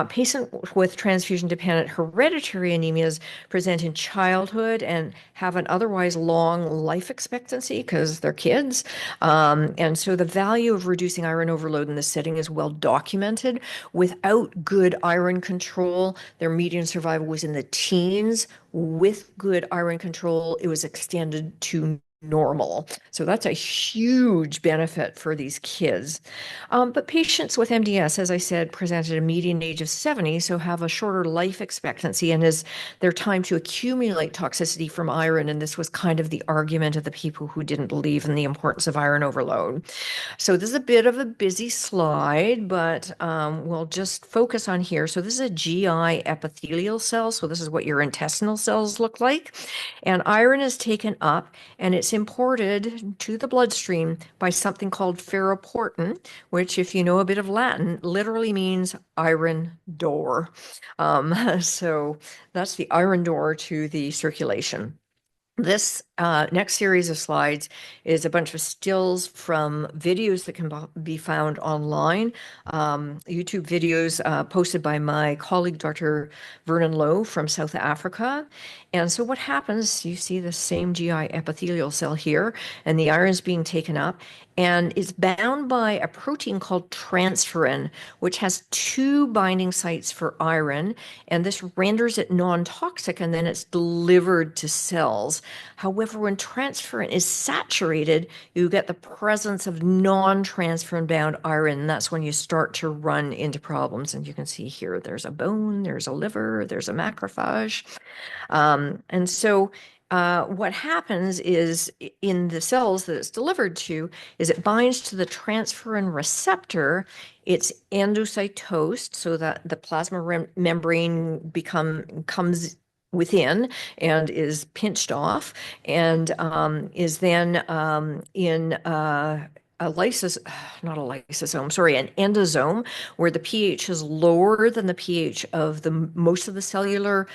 Patients with transfusion-dependent hereditary anemias present in childhood and have an otherwise long life expectancy because they're kids. And so the value of reducing iron overload in this setting is well documented. Without good iron control, their median survival was in the teens. With good iron control, it was extended to normal. So that's a huge benefit for these kids. But patients with MDS, as I said, present at a median age of 70, so have a shorter life expectancy and is their time to accumulate toxicity from iron. And this was kind of the argument of the people who didn't believe in the importance of iron overload. So this is a bit of a busy slide, but we'll just focus on here. So this is a GI epithelial cell. So this is what your intestinal cells look like. And iron is taken up and it's imported to the bloodstream by something called ferroportin, which, if you know a bit of Latin, literally means iron door. So that's the iron door to the circulation. This next series of slides is a bunch of stills from videos that can be found online, YouTube videos posted by my colleague, Dr. Vernon Lowe from South Africa. And so what happens, you see the same GI epithelial cell here, and the iron is being taken up, and it's bound by a protein called transferrin, which has 2 binding sites for iron, and this renders it non-toxic, and then it's delivered to cells. However, when transferrin is saturated, you get the presence of non-transferrin bound iron, and that's when you start to run into problems. And you can see here, there's a bone, there's a liver, there's a macrophage. And so what happens is in the cells that it's delivered to is it binds to the transferrin receptor. It's endocytosed so that the plasma membrane comes within and is pinched off and is then in an endosome where the pH is lower than the pH of most of the cellular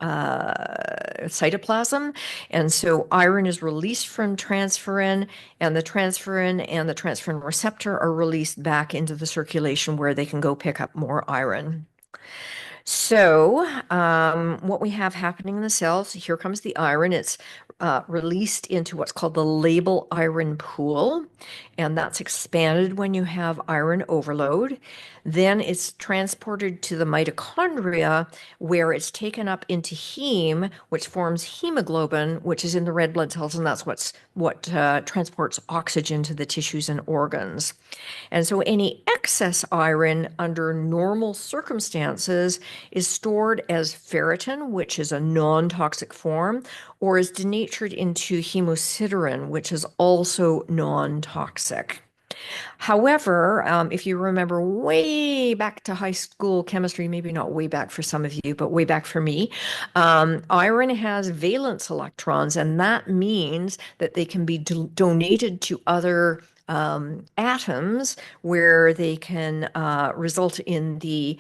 cytoplasm. And so iron is released from transferrin, and the transferrin receptor are released back into the circulation where they can go pick up more iron. So what we have happening in the cells, here comes the iron. It's released into what's called the labile iron pool, and that's expanded when you have iron overload. Then it's transported to the mitochondria where it's taken up into heme, which forms hemoglobin, which is in the red blood cells, and that's what transports oxygen to the tissues and organs. And so any excess iron under normal circumstances is stored as ferritin, which is a non-toxic form, or is denatured into hemosiderin, which is also non-toxic. However, if you remember way back to high school chemistry, maybe not way back for some of you, but way back for me, iron has valence electrons, and that means that they can be donated to other atoms where they can result in the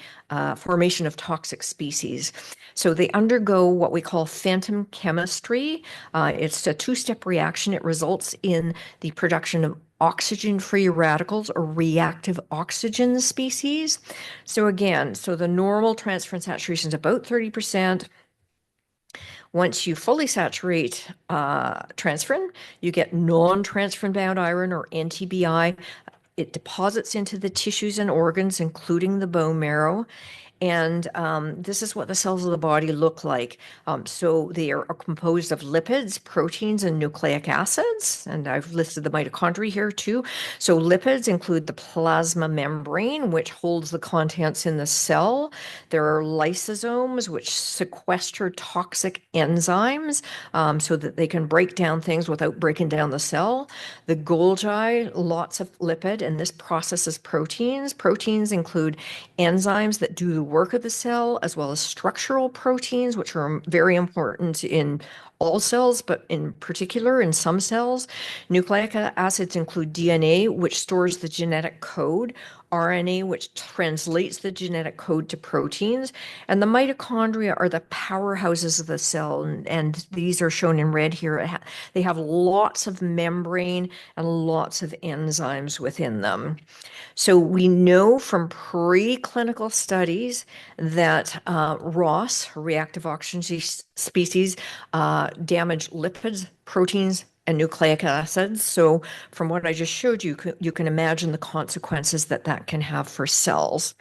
formation of toxic species. So they undergo what we call phantom chemistry. It's a 2-step reaction. It results in the production of oxygen-free radicals or reactive oxygen species. So again, the normal transferrin saturation is about 30%. Once you fully saturate transferrin, you get non-transferrin bound iron or NTBI. It deposits into the tissues and organs, including the bone marrow. And this is what the cells of the body look like. So they are composed of lipids, proteins, and nucleic acids. And I've listed the mitochondria here too. So lipids include the plasma membrane, which holds the contents in the cell. There are lysosomes, which sequester toxic enzymes so that they can break down things without breaking down the cell. The Golgi, lots of lipid, and this processes proteins. Proteins include enzymes that do the work of the cell, as well as structural proteins, which are very important in all cells, but in particular in some cells. Nucleic acids include DNA, which stores the genetic code, RNA, which translates the genetic code to proteins, and the mitochondria are the powerhouses of the cell, and these are shown in red here. They have lots of membrane and lots of enzymes within them. So we know from preclinical studies that ROS, reactive oxygen species, damage lipids, proteins, and nucleic acids. So from what I just showed you, you can imagine the consequences that that can have for cells.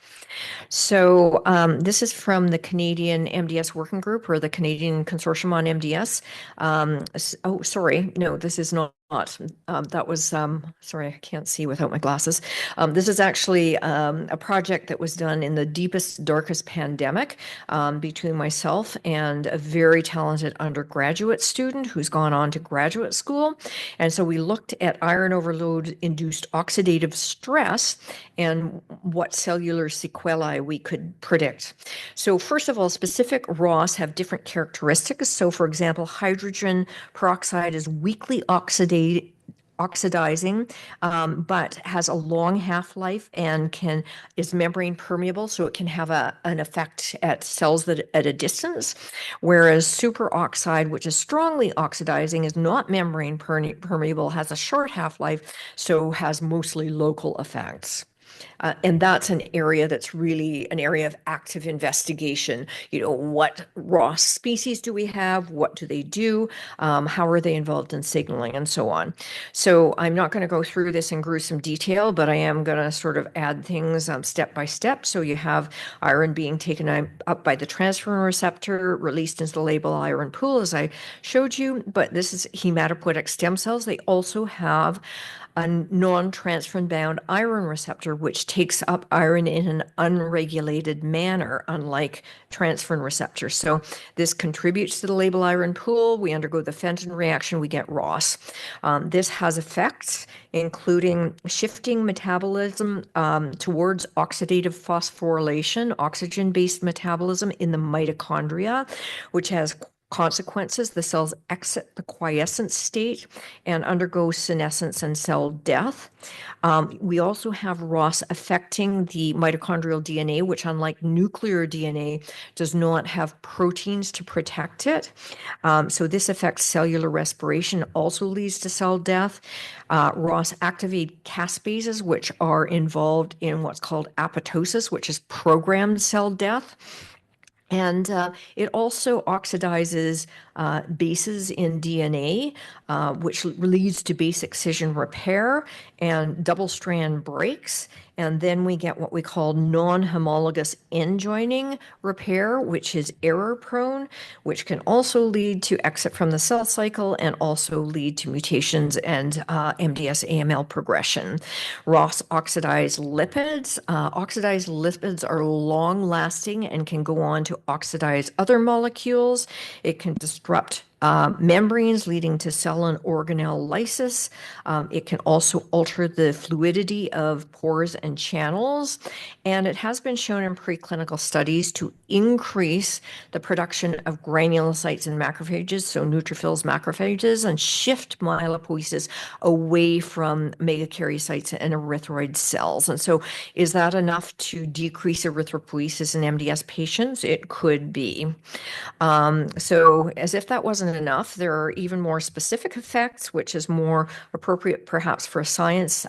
So this is from the Canadian MDS Working Group, or the Canadian Consortium on MDS. Oh, sorry, no, this is not. That was, sorry, I can't see without my glasses. This is actually a project that was done in the deepest, darkest pandemic between myself and a very talented undergraduate student who's gone on to graduate school. And so we looked at iron overload-induced oxidative stress and what cellular sequelae we could predict. So first of all, specific ROS have different characteristics. So for example, hydrogen peroxide is weakly oxidizing, but has a long half-life and is membrane permeable, so it can have an effect at cells that at a distance. Whereas superoxide, which is strongly oxidizing, is not membrane permeable, has a short half-life, so has mostly local effects. And that's an area that's really an area of active investigation. You know, what ROS species do we have? What do they do? How are they involved in signaling and so on? So I'm not going to go through this in gruesome detail, but I am going to sort of add things step by step. So you have iron being taken up by the transferrin receptor, released into the labile iron pool, as I showed you. But this is hematopoietic stem cells. They also have a non-transferrin bound iron receptor, which takes up iron in an unregulated manner, unlike transferrin receptors. So this contributes to the labile iron pool. We undergo the Fenton reaction, we get ROS. This has effects, including shifting metabolism towards oxidative phosphorylation, oxygen-based metabolism in the mitochondria, which has consequences. The cells exit the quiescent state and undergo senescence and cell death. We also have ROS affecting the mitochondrial DNA, which, unlike nuclear DNA, does not have proteins to protect it. So this affects cellular respiration, also leads to cell death. ROS activate caspases, which are involved in what's called apoptosis, which is programmed cell death. And it also oxidizes bases in DNA, which leads to base excision repair and double-strand breaks. And then we get what we call non-homologous end joining repair, which is error-prone, which can also lead to exit from the cell cycle and also lead to mutations and MDS-AML progression. ROS oxidized lipids. Oxidized lipids are long-lasting and can go on to oxidize other molecules. It can disrupt membranes, leading to cell and organelle lysis. It can also alter the fluidity of pores and channels. And it has been shown in preclinical studies to increase the production of granulocytes and macrophages, so neutrophils, macrophages, and shift myelopoiesis away from megakaryocytes and erythroid cells. And so is that enough to decrease erythropoiesis in MDS patients? It could be. So as if that wasn't enough, there are even more specific effects, which is more appropriate perhaps for a science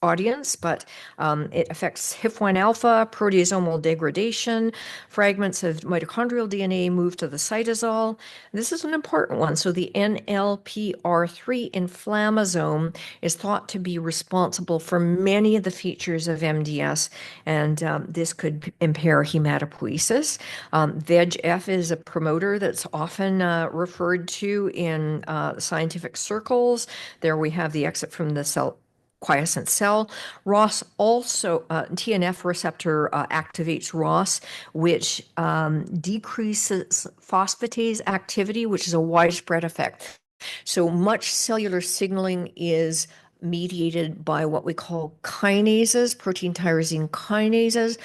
audience, but it affects HIF1 alpha, proteasomal degradation, fragments of mitochondrial DNA move to the cytosol. This is an important one. So the NLPR3 inflammasome is thought to be responsible for many of the features of MDS, and this could impair hematopoiesis. VEGF is a promoter that's often referred to in scientific circles. There we have the exit from the quiescent cell. ROS also, TNF receptor activates ROS, which decreases phosphatase activity, which is a widespread effect. So much cellular signaling is mediated by what we call kinases, protein tyrosine kinases.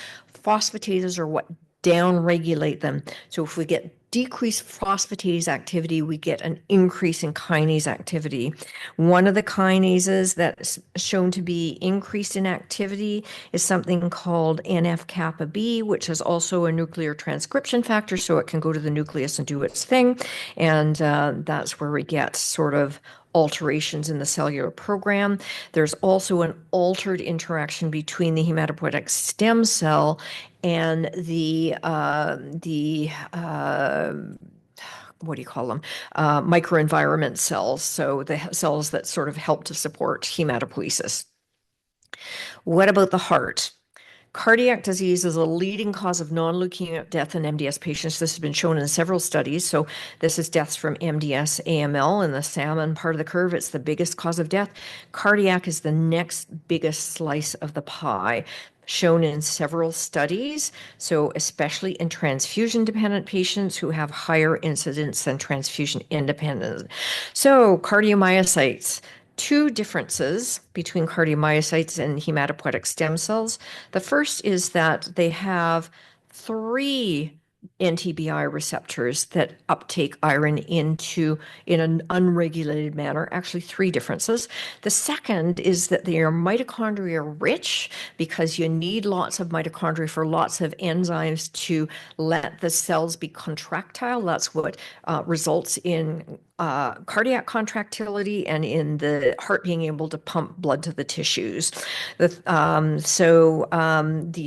Phosphatases are what downregulate them. So if we get decreased phosphatase activity, we get an increase in kinase activity. One of the kinases that's shown to be increased in activity is something called NF-kappa B, which is also a nuclear transcription factor, so it can go to the nucleus and do its thing. And that's where we get sort of alterations in the cellular program. There's also an altered interaction between the hematopoietic stem cell and the what do you call them? Microenvironment cells. So the cells that sort of help to support hematopoiesis. What about the heart? Cardiac disease is a leading cause of non-leukemic death in MDS patients. This has been shown in several studies. So this is deaths from MDS AML in the salmon part of the curve. It's the biggest cause of death. Cardiac is the next biggest slice of the pie, shown in several studies. So especially in transfusion-dependent patients who have higher incidence than transfusion-independent. So cardiomyocytes. Two differences between cardiomyocytes and hematopoietic stem cells. The first is that they have 3 NTBI receptors that uptake iron in an unregulated manner, actually 3 differences. The second is that they are mitochondria rich because you need lots of mitochondria for lots of enzymes to let the cells be contractile. That's what results in cardiac contractility and in the heart being able to pump blood to the tissues. The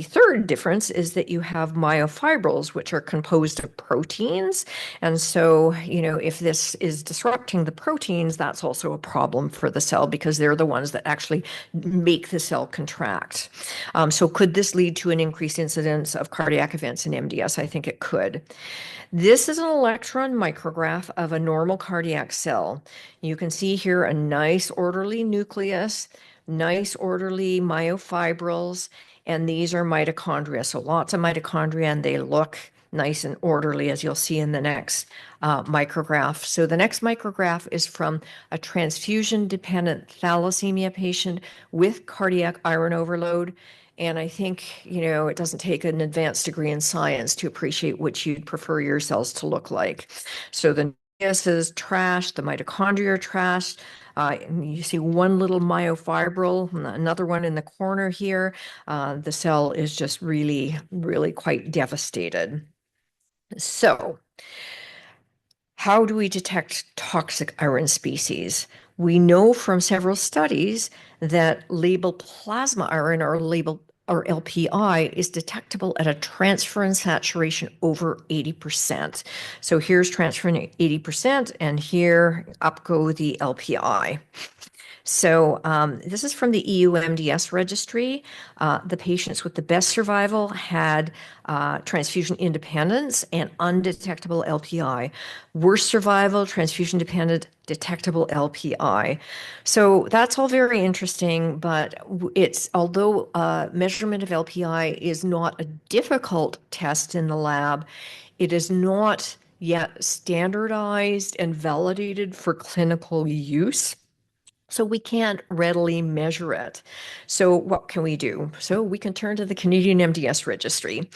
third difference is that you have myofibrils, which are composed of proteins. And so, if this is disrupting the proteins, that's also a problem for the cell because they're the ones that actually make the cell contract. So could this lead to an increased incidence of cardiac events in MDS? I think it could. This is an electron micrograph of a normal cardiac cell. You can see here a nice orderly nucleus, nice orderly myofibrils, and these are mitochondria. So lots of mitochondria, and they look nice and orderly, as you'll see in the next micrograph. So the next micrograph is from a transfusion-dependent thalassemia patient with cardiac iron overload. And I think, it doesn't take an advanced degree in science to appreciate which you'd prefer your cells to look like. So the nucleus is trashed, the mitochondria are trashed. You see one little myofibril, another one in the corner here. The cell is just really, really quite devastated. So how do we detect toxic iron species? We know from several studies that labeled plasma iron or LPI is detectable at a transferrin saturation over 80%. So here's transferrin 80%, and here up go the LPI. So this is from the EU MDS registry. The patients with the best survival had transfusion independence and undetectable LPI. Worst survival, transfusion dependent, detectable LPI. So that's all very interesting, but although measurement of LPI is not a difficult test in the lab, it is not yet standardized and validated for clinical use. So we can't readily measure it. So what can we do? So we can turn to the Canadian MDS registry,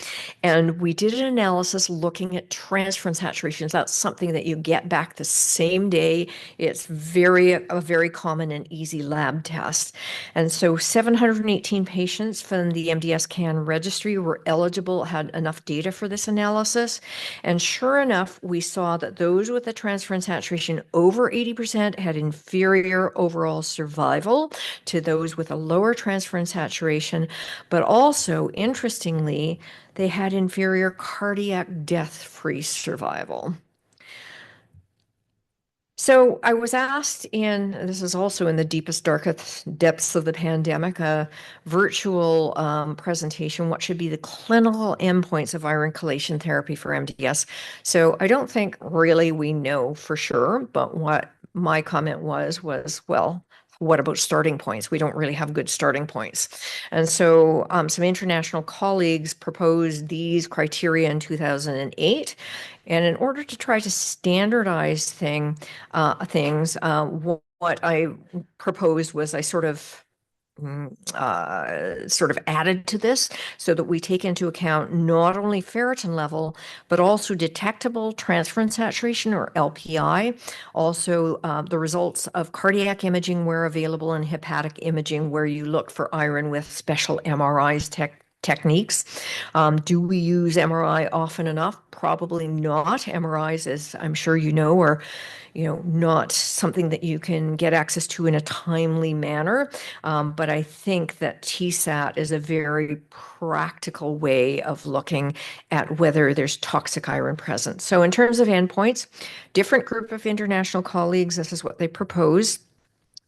and we did an analysis looking at transferrin saturations. That's something that you get back the same day. It's a very common and easy lab test. And so 718 patients from the MDS CAN registry were eligible, had enough data for this analysis. And sure enough, we saw that those with a transferrin saturation over 80% had inferior over overall survival to those with a lower transferrin saturation, but also, interestingly, they had inferior cardiac death-free survival. So I was asked this is also in the deepest, darkest depths of the pandemic, a virtual presentation, what should be the clinical endpoints of iron chelation therapy for MDS? So I don't think really we know for sure, but what my comment was, well, what about starting points? We don't really have good starting points. And so some international colleagues proposed these criteria in 2008. And in order to try to standardize things, what I proposed was I sort of added to this so that we take into account not only ferritin level, but also detectable transferrin saturation, or LPI, also the results of cardiac imaging where available, and hepatic imaging where you look for iron with special MRIs techniques. Do we use MRI often enough? Probably not. MRIs, as I'm sure you know, are not something that you can get access to in a timely manner. But I think that TSAT is a very practical way of looking at whether there's toxic iron present. So in terms of endpoints, different group of international colleagues, this is what they propose.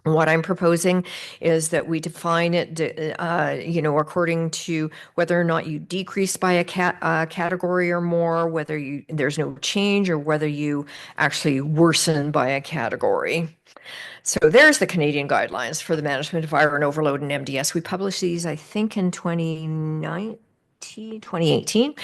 What I'm proposing is that we define it, according to whether or not you decrease by a category or more, whether there's no change, or whether you actually worsen by a category. So there's the Canadian guidelines for the management of iron overload in MDS. We published these, I think, in 2018. 2018.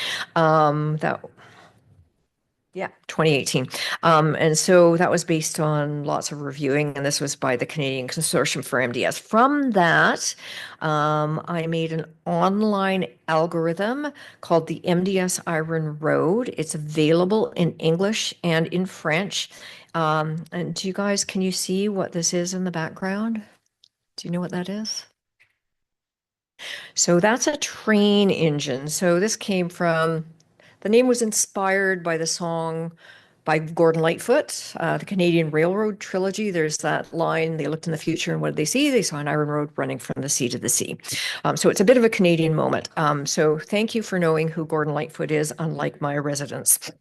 And so that was based on lots of reviewing, and this was by the Canadian Consortium for MDS. From that, I made an online algorithm called the MDS Iron Road. It's available in English and in French. And do you guys, can you see what this is in the background? Do you know what that is? So that's a train engine. So this came from, the name was inspired by the song by Gordon Lightfoot, the Canadian Railroad Trilogy. There's that line, they looked in the future and what did they see? They saw an iron road running from the sea to the sea. So it's a bit of a Canadian moment. So thank you for knowing who Gordon Lightfoot is, unlike my residents.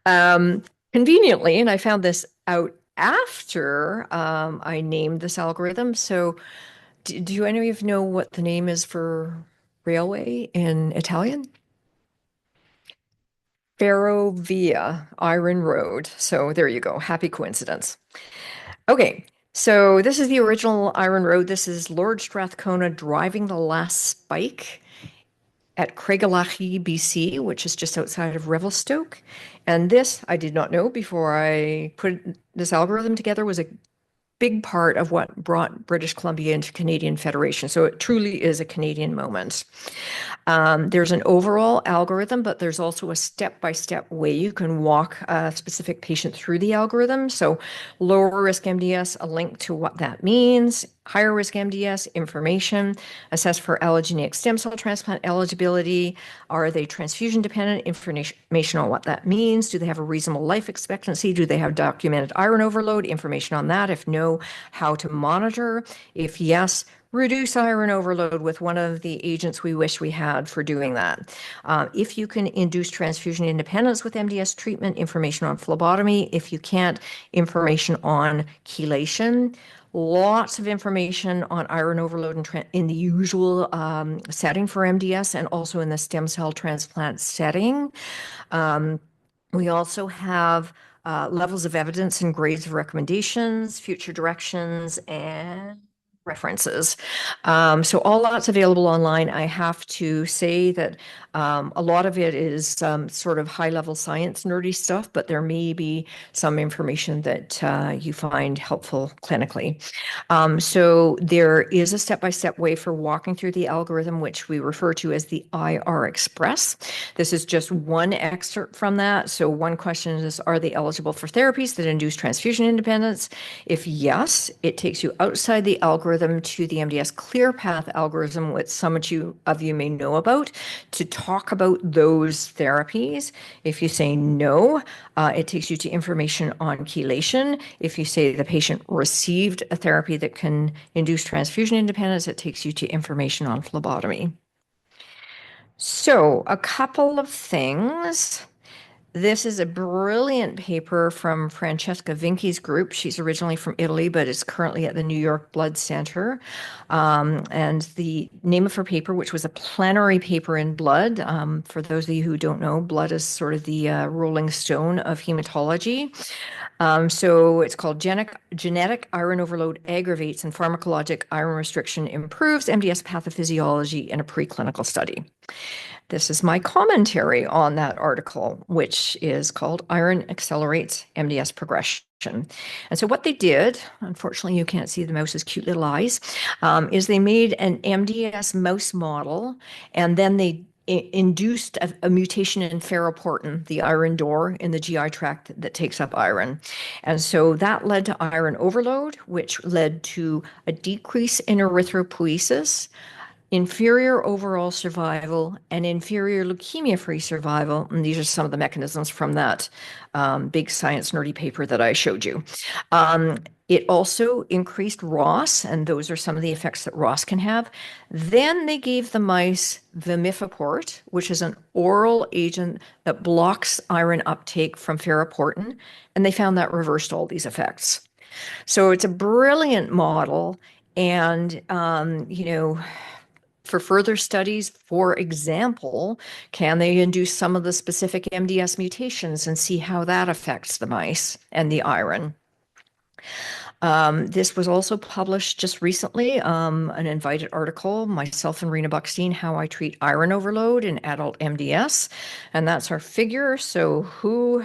Conveniently, and I found this out after I named this algorithm. So do any of you know what the name is for railway in Italian? Ferrovia, Iron Road. So there you go. Happy coincidence. Okay, so this is the original Iron Road. This is Lord Strathcona driving the last spike at Craigielachi, BC, which is just outside of Revelstoke. And this, I did not know before I put this algorithm together, was a big part of what brought British Columbia into Canadian Federation. So it truly is a Canadian moment. There's an overall algorithm, but there's also a step-by-step way you can walk a specific patient through the algorithm. So lower risk MDS, a link to what that means. Higher risk MDS, information, assess for allogeneic stem cell transplant eligibility. Are they transfusion dependent? Information on what that means. Do they have a reasonable life expectancy? Do they have documented iron overload? Information on that. If no, how to monitor. If yes, reduce iron overload with one of the agents we wish we had for doing that. If you can induce transfusion independence with MDS treatment, information on phlebotomy. If you can't, information on chelation. Lots of information on iron overload in the usual setting for MDS and also in the stem cell transplant setting. We also have levels of evidence and grades of recommendations, future directions, and references. So all that's available online. I have to say that a lot of it is sort of high-level science nerdy stuff, but there may be some information that you find helpful clinically. So there is a step-by-step way for walking through the algorithm, which we refer to as the IR Express. This is just one excerpt from that. So one question is, are they eligible for therapies that induce transfusion independence? If yes, it takes you outside the algorithm them to the MDS ClearPath algorithm, which some of you may know about, to talk about those therapies. If you say no, it takes you to information on chelation. If you say the patient received a therapy that can induce transfusion independence, it takes you to information on phlebotomy. So a couple of things. This is a brilliant paper from Francesca Vinchi's group. She's originally from Italy, but is currently at the New York Blood Center. And the name of her paper, which was a plenary paper in Blood, for those of you who don't know, Blood is sort of the rolling stone of hematology. So it's called Genetic Iron Overload Aggravates and Pharmacologic Iron Restriction Improves MDS Pathophysiology in a Preclinical Study. This is my commentary on that article, which is called Iron Accelerates MDS Progression. And so what they did, unfortunately you can't see the mouse's cute little eyes, is they made an MDS mouse model, and then they induced a mutation in ferroportin, the iron door in the GI tract that takes up iron. And so that led to iron overload, which led to a decrease in erythropoiesis, inferior overall survival, and inferior leukemia-free survival. And these are some of the mechanisms from that big science nerdy paper that I showed you. It also increased ROS, and those are some of the effects that ROS can have. Then they gave the mice vimifeport, which is an oral agent that blocks iron uptake from ferroportin, and they found that reversed all these effects. So it's a brilliant model, and for further studies, for example, can they induce some of the specific MDS mutations and see how that affects the mice and the iron? This was also published just recently, an invited article, myself and Rena Buckstein, How I Treat Iron Overload in Adult MDS. And that's our figure. So who,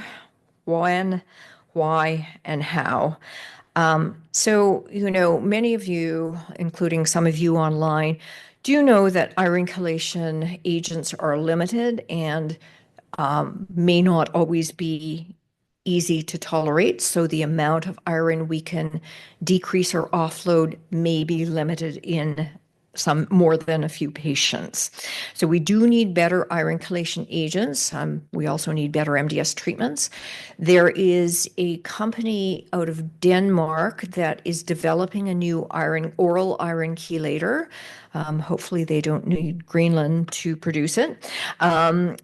when, why, and how. So, many of you, including some of you online, do know that iron chelation agents are limited and may not always be easy to tolerate. So the amount of iron we can decrease or offload may be limited in some more than a few patients. So we do need better iron chelation agents. We also need better MDS treatments. There is a company out of Denmark that is developing a new oral iron chelator. Hopefully they don't need Greenland to produce it. There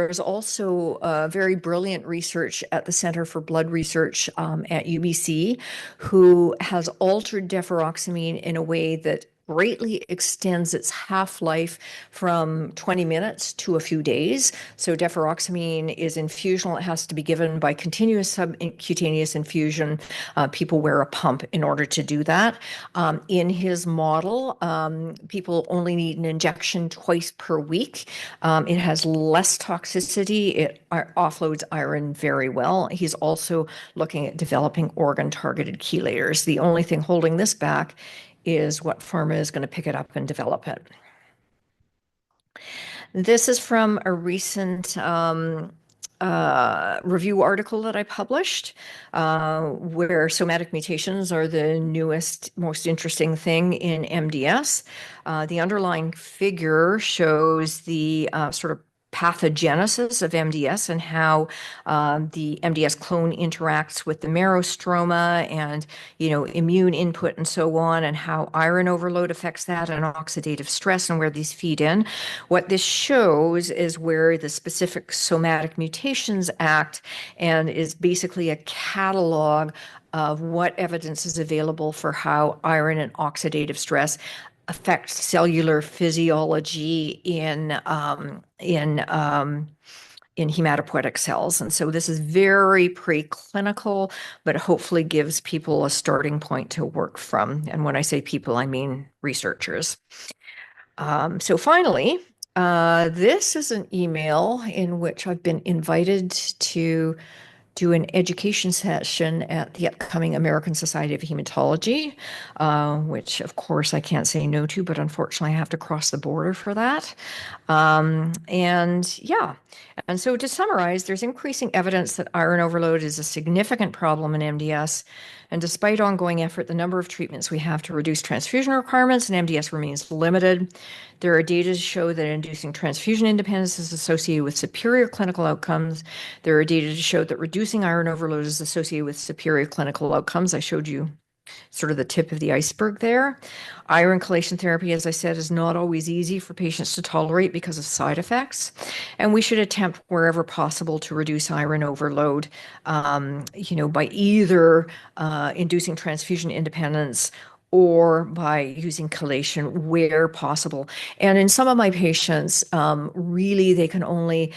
is also very brilliant research at the Center for Blood Research at UBC, who has altered deferoxamine in a way that greatly extends its half-life from 20 minutes to a few days. So deferoxamine is infusional. It has to be given by continuous subcutaneous infusion. People wear a pump in order to do that. In his model, people only need an injection twice per week. It has less toxicity. It offloads iron very well. He's also looking at developing organ-targeted chelators. The only thing holding this back is what pharma is going to pick it up and develop it. This is from a recent review article that I published, where somatic mutations are the newest, most interesting thing in MDS. The underlying figure shows the sort of pathogenesis of MDS and how the MDS clone interacts with the marrow stroma and, immune input and so on, and how iron overload affects that and oxidative stress and where these feed in. What this shows is where the specific somatic mutations act and is basically a catalog of what evidence is available for how iron and oxidative stress affect cellular physiology in hematopoietic cells. And so this is very preclinical, but hopefully gives people a starting point to work from. And when I say people, I mean researchers. So finally, this is an email in which I've been invited to do an education session at the upcoming American Society of Hematology, which of course I can't say no to, but unfortunately I have to cross the border for that. And so to summarize, there's increasing evidence that iron overload is a significant problem in MDS. And despite ongoing effort, the number of treatments we have to reduce transfusion requirements in MDS remains limited. There are data to show that inducing transfusion independence is associated with superior clinical outcomes. There are data to show that reducing iron overload is associated with superior clinical outcomes. I showed you sort of the tip of the iceberg there. Iron chelation therapy, as I said, is not always easy for patients to tolerate because of side effects. And we should attempt wherever possible to reduce iron overload, by either inducing transfusion independence or by using chelation where possible. And in some of my patients, really they can only,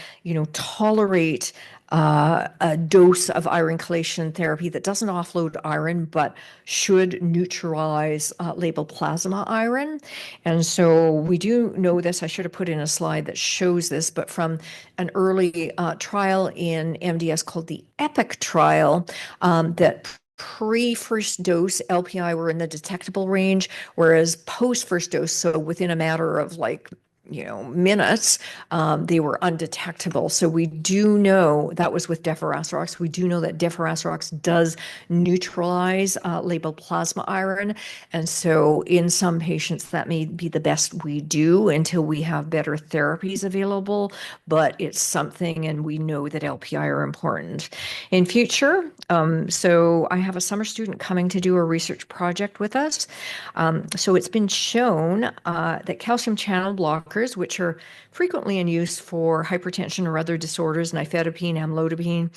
tolerate a dose of iron chelation therapy that doesn't offload iron, but should neutralize labeled plasma iron. And so we do know this. I should have put in a slide that shows this, but from an early trial in MDS called the EPIC trial, that pre-first dose LPI were in the detectable range, whereas post-first dose, so within a matter of minutes, they were undetectable. So we do know that was with deferasirox. We do know that deferasirox does neutralize labeled plasma iron. And so in some patients, that may be the best we do until we have better therapies available, but it's something, and we know that LPI are important. In future, so I have a summer student coming to do a research project with us. So it's been shown that calcium channel blockers, which are frequently in use for hypertension or other disorders, nifedipine, amlodipine.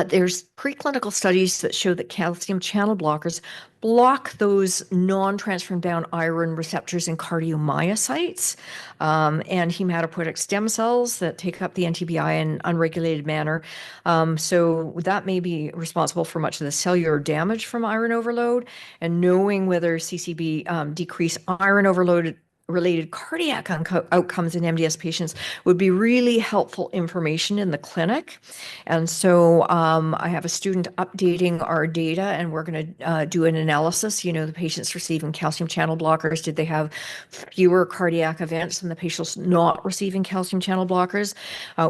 There's preclinical studies that show that calcium channel blockers block those non-transferrin bound iron receptors in cardiomyocytes and hematopoietic stem cells that take up the NTBI in an unregulated manner. So that may be responsible for much of the cellular damage from iron overload. And knowing whether CCB decrease iron overload related cardiac outcomes in MDS patients would be really helpful information in the clinic. And so I have a student updating our data, and we're going to do an analysis. The patients receiving calcium channel blockers, did they have fewer cardiac events than the patients not receiving calcium channel blockers?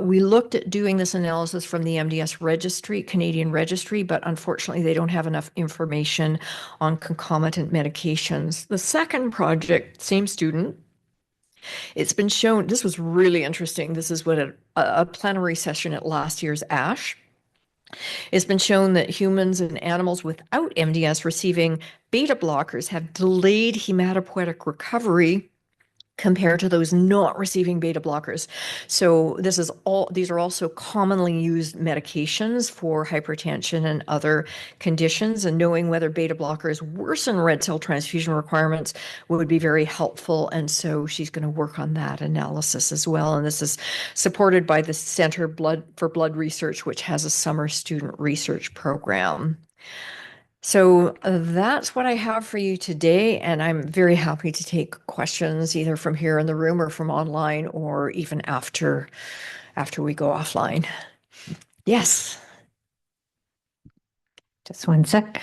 We looked at doing this analysis from the MDS registry, Canadian registry, but unfortunately they don't have enough information on concomitant medications. The second project, same student, it's been shown, this was really interesting. This is what a plenary session at last year's ASH. It's been shown that humans and animals without MDS receiving beta blockers have delayed hematopoietic recovery compared to those not receiving beta blockers. So these are also commonly used medications for hypertension and other conditions, and knowing whether beta blockers worsen red cell transfusion requirements would be very helpful. And so she's going to work on that analysis as well. And this is supported by the Center for Blood Research, which has a summer student research program. So that's what I have for you today, and I'm very happy to take questions either from here in the room or from online, or even after we go offline. Yes. Just one sec.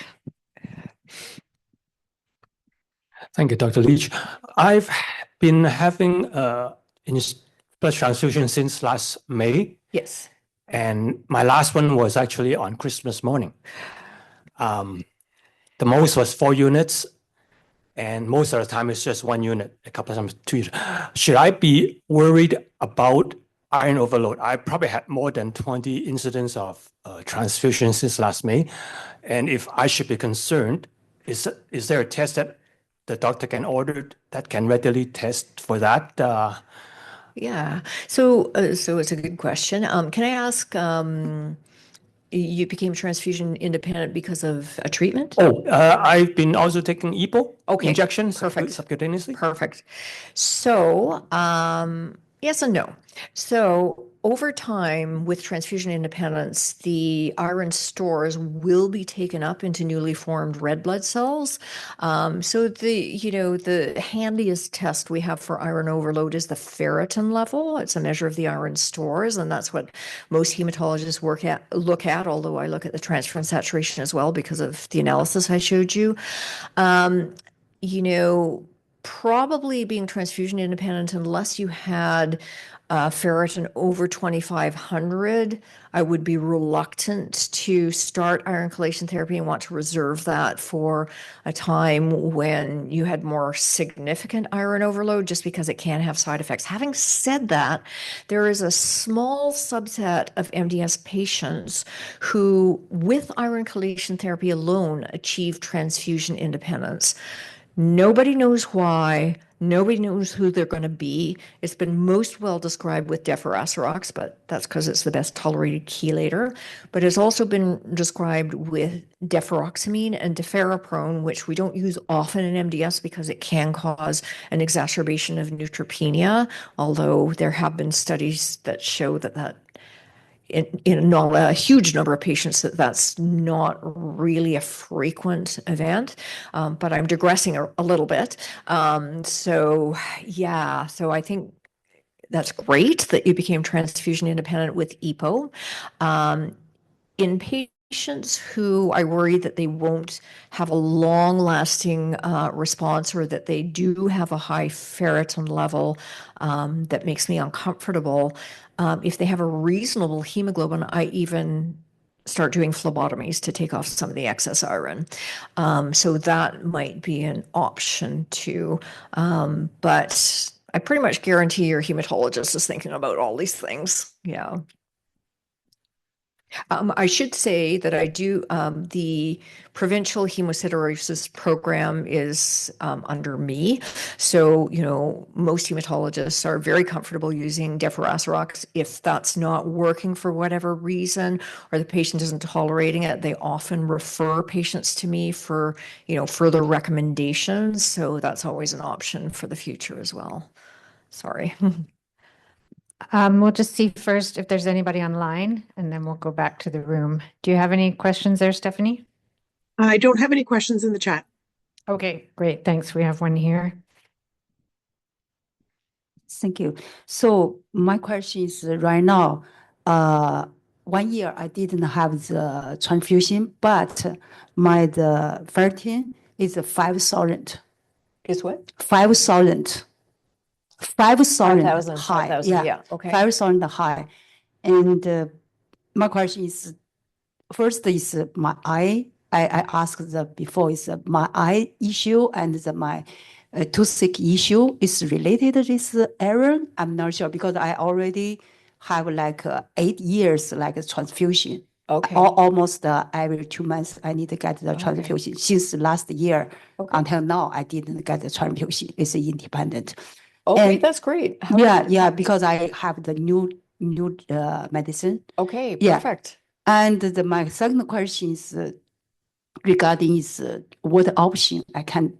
Thank you, Dr. Leitch. I've been having blood transfusion since last May. Yes. And my last one was actually on Christmas morning. The most was 4 units, and most of the time it's just 1 unit, a couple of times 2 units. Should I be worried about iron overload? I probably had more than 20 incidents of transfusion since last May. And if I should be concerned, is there a test that the doctor can order that can readily test for that? Yeah. So it's a good question. Can I ask, you became transfusion independent because of a treatment? I've been also taking EPO injections Perfect. subcutaneously. Perfect. So Yes and no. So over time, with transfusion independence, the iron stores will be taken up into newly formed red blood cells. So the handiest test we have for iron overload is the ferritin level. It's a measure of the iron stores, and that's what most hematologists look at, although I look at the transferrin saturation as well because of the analysis I showed you. Probably being transfusion independent, unless you had ferritin over 2,500, I would be reluctant to start iron chelation therapy and want to reserve that for a time when you had more significant iron overload, just because it can have side effects. Having said that, there is a small subset of MDS patients who, with iron chelation therapy alone, achieve transfusion independence. Nobody knows why. Nobody knows who they're going to be. It's been most well described with deferasirox, but that's because it's the best tolerated chelator. But it's also been described with deferoxamine and deferiprone, which we don't use often in MDS because it can cause an exacerbation of neutropenia, although there have been studies that show that in not a huge number of patients that's not really a frequent event, but I'm digressing a little bit. So I think that's great that you became transfusion independent with EPO. In patients who I worry that they won't have a long-lasting response, or that they do have a high ferritin level that makes me uncomfortable, if they have a reasonable hemoglobin, I even start doing phlebotomies to take off some of the excess iron. So that might be an option too. But I pretty much guarantee your hematologist is thinking about all these things. Yeah. I should say that I do, the provincial hemosiderosis program is under me. So, most hematologists are very comfortable using deferasirox. If that's not working for whatever reason, or the patient isn't tolerating it, they often refer patients to me for, further recommendations. So that's always an option for the future as well. Sorry. We'll just see first if there's anybody online, and then we'll go back to the room. Do you have any questions there, Stephanie? I don't have any questions in the chat. Okay, great. Thanks. We have one here. Thank you. So my question is right now, 1 year I didn't have the transfusion, but the ferritin is 5,000. Is what? 5,000. 5,000 5,000, high. 5,000, yeah, okay. 5,000 high. And my question is, first is my eye. I asked before, is my eye issue and my toothache issue is related to this error? I'm not sure, because I already have 8 years a transfusion. Okay. Almost every 2 months I need to get the transfusion. Since last year until now, I didn't get the transfusion. It's independent. Okay, And that's great. Because I have the new medicine. Okay, Yeah. perfect. And my second question is regarding what option I can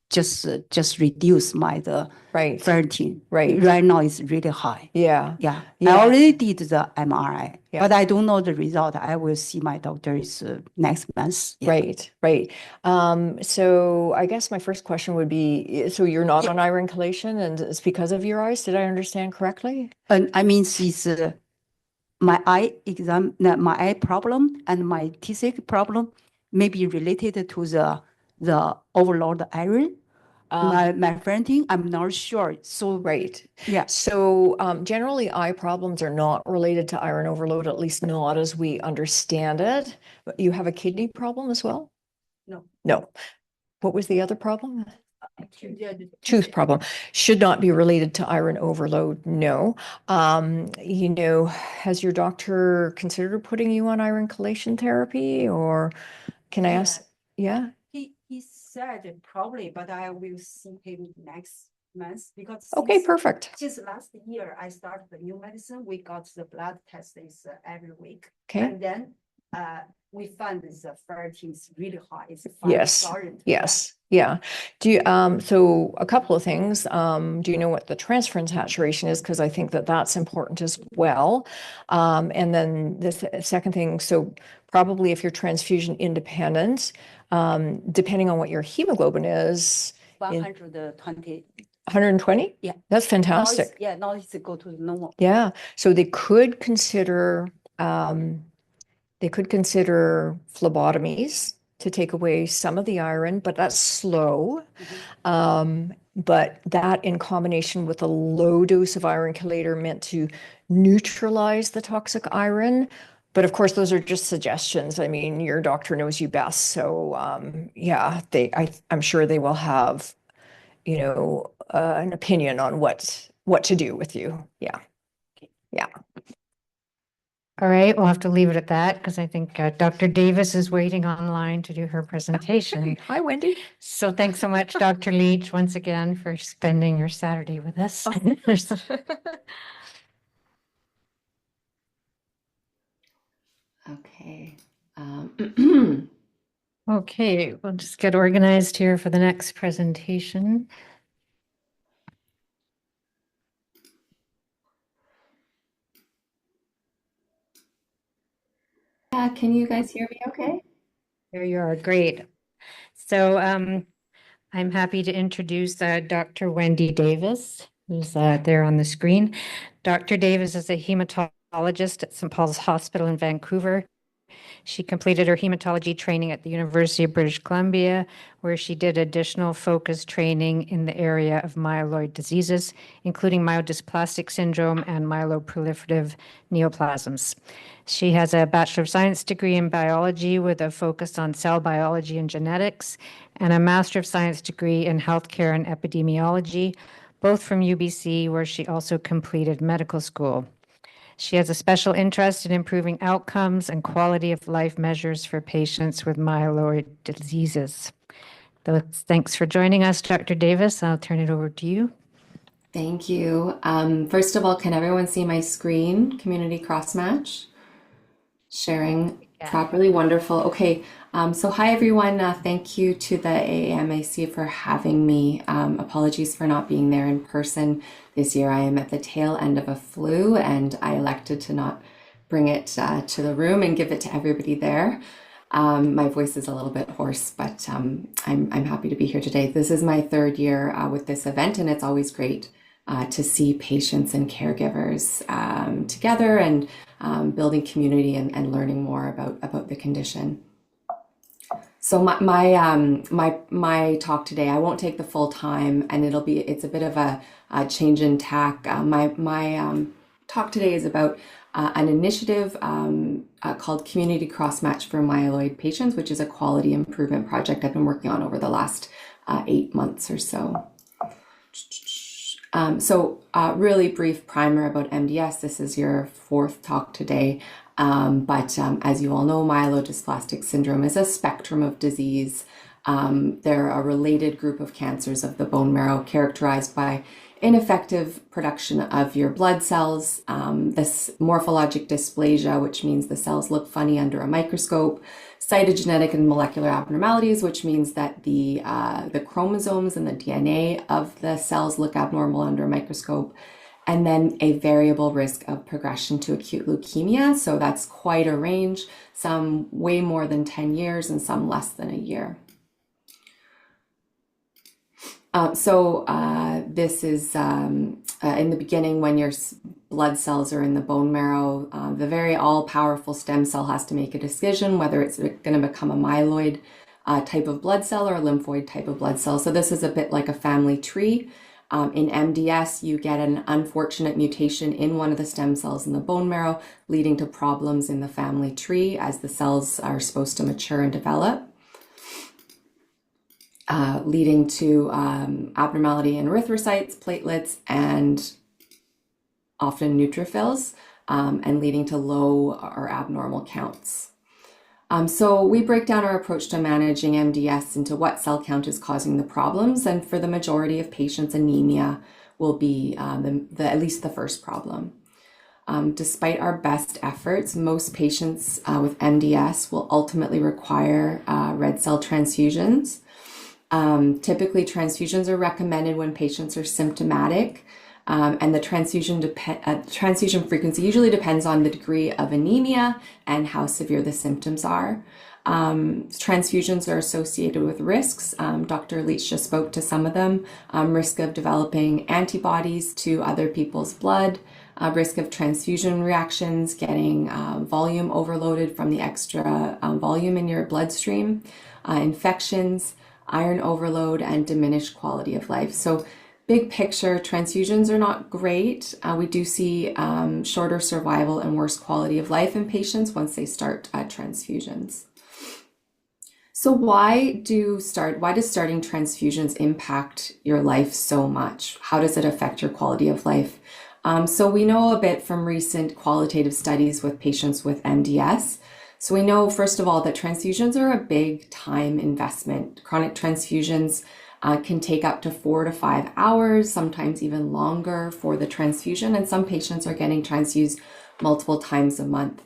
just reduce my ferritin. Right. Right now it's really high. Yeah. Yeah. I already did the MRI, but I don't know the result. I will see my doctor next month. Yeah. Right. So I guess my first question would be, so you're not on iron chelation and it's because of your eyes? Did I understand correctly? And I mean, it's my eye exam, my eye problem and my toothache problem may be related to the overload iron. My ferritin, I'm not sure. So Right. yeah. So generally eye problems are not related to iron overload, at least not as we understand it. But you have a kidney problem as well? No. What was the other problem? Tooth problem. Should not be related to iron overload. No. Has your doctor considered putting you on iron chelation therapy, or can I ask? Yeah. He said probably, but I will see him next month, because Okay, perfect. Just last year I started the new medicine. We got the blood test every week. Okay. And then we find this ferritin is really high. It's Yes. 5,000. Yes. Yeah. Do you, so a couple of things. Do you know what the transferrin saturation is? Because I think that that's important as well. And then the second thing, so probably if you're transfusion independent, depending on what your hemoglobin is, 120. 120? Yeah. That's fantastic. Now it's go to normal. Yeah. So they could consider phlebotomies to take away some of the iron, but that's slow. But that in combination with a low dose of iron chelator meant to neutralize the toxic iron. But of course, those are just suggestions. I mean, your doctor knows you best. So yeah, I'm sure they will have, an opinion on what to do with you. Yeah. Yeah. All right, we'll have to leave it at that because I think Dr. Davis is waiting online to do her presentation. Hi, Wendy. So thanks so much, Dr. Leitch, once again for spending your Saturday with us. Okay. Okay, we'll just get organized here for the next presentation. Can you guys hear me okay? There you are, great. So I'm happy to introduce Dr. Wendy Davis, who's there on the screen. Dr. Davis is a hematologist at St. Paul's Hospital in Vancouver. She completed her hematology training at the University of British Columbia, where she did additional focused training in the area of myeloid diseases, including myelodysplastic syndrome and myeloproliferative neoplasms. She has a Bachelor of Science degree in biology with a focus on cell biology and genetics, and a Master of Science degree in healthcare and epidemiology, both from UBC, where she also completed medical school. She has a special interest in improving outcomes and quality of life measures for patients with myeloid diseases. So thanks for joining us, Dr. Davis. I'll turn it over to you. Thank you. First of all, can everyone see my screen? Community cross-match? Sharing properly. Wonderful. Okay. So hi, everyone. Thank you to the AAMAC for having me. Apologies for not being there in person this year. I am at the tail end of a flu, and I elected to not bring it to the room and give it to everybody there. My voice is a little bit hoarse, but I'm happy to be here today. This is my third year with this event, and it's always great to see patients and caregivers together and building community and learning more about the condition. So my talk today, I won't take the full time, and it's a bit of a change in tack. My talk today is about an initiative called Community Cross-Match for Myeloid Patients, which is a quality improvement project I've been working on over the last 8 months or so. Really brief primer about MDS. This is your fourth talk today. But as you all know, myelodysplastic syndrome is a spectrum of disease. They're a related group of cancers of the bone marrow characterized by ineffective production of your blood cells, this morphologic dysplasia, which means the cells look funny under a microscope, cytogenetic and molecular abnormalities, which means that the chromosomes and the DNA of the cells look abnormal under a microscope, and then a variable risk of progression to acute leukemia. So that's quite a range, some way more than 10 years and some less than a year. This is in the beginning when your blood cells are in the bone marrow, the very all-powerful stem cell has to make a decision whether it's going to become a myeloid type of blood cell or a lymphoid type of blood cell. So this is a bit like a family tree. In MDS, you get an unfortunate mutation in one of the stem cells in the bone marrow, leading to problems in the family tree as the cells are supposed to mature and develop. Leading to abnormality in erythrocytes, platelets, and often neutrophils, and leading to low or abnormal counts. So we break down our approach to managing MDS into what cell count is causing the problems, and for the majority of patients, anemia will be at least the first problem. Despite our best efforts, most patients with MDS will ultimately require red cell transfusions. Typically, transfusions are recommended when patients are symptomatic, and the transfusion frequency usually depends on the degree of anemia and how severe the symptoms are. Transfusions are associated with risks. Dr. Leitch just spoke to some of them. Risk of developing antibodies to other people's blood, risk of transfusion reactions, getting volume overloaded from the extra volume in your bloodstream, infections, iron overload, and diminished quality of life. So big picture, transfusions are not great. We do see shorter survival and worse quality of life in patients once they start transfusions. So why does starting transfusions impact your life so much? How does it affect your quality of life? So we know a bit from recent qualitative studies with patients with MDS. So we know, first of all, that transfusions are a big time investment. Chronic transfusions can take up to 4 to 5 hours, sometimes even longer for the transfusion, and some patients are getting transfused multiple times a month.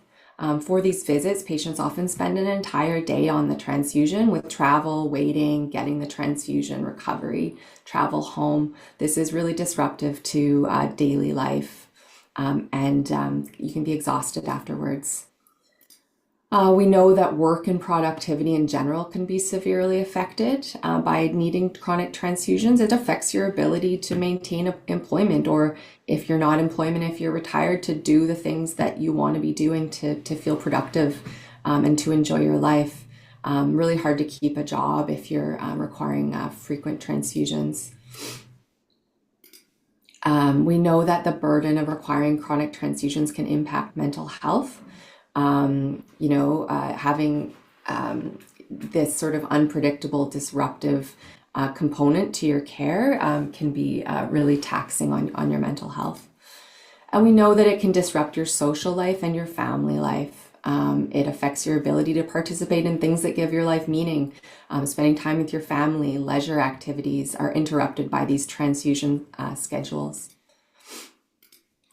For these visits, patients often spend an entire day on the transfusion with travel, waiting, getting the transfusion, recovery, travel home. This is really disruptive to daily life, and you can be exhausted afterwards. We know that work and productivity in general can be severely affected by needing chronic transfusions. It affects your ability to maintain employment, or if you're not employment, if you're retired, to do the things that you want to be doing to feel productive and to enjoy your life. Really hard to keep a job if you're requiring frequent transfusions. We know that the burden of requiring chronic transfusions can impact mental health. Having this sort of unpredictable, disruptive component to your care can be really taxing on your mental health. And we know that it can disrupt your social life and your family life. It affects your ability to participate in things that give your life meaning. Spending time with your family, leisure activities are interrupted by these transfusion schedules.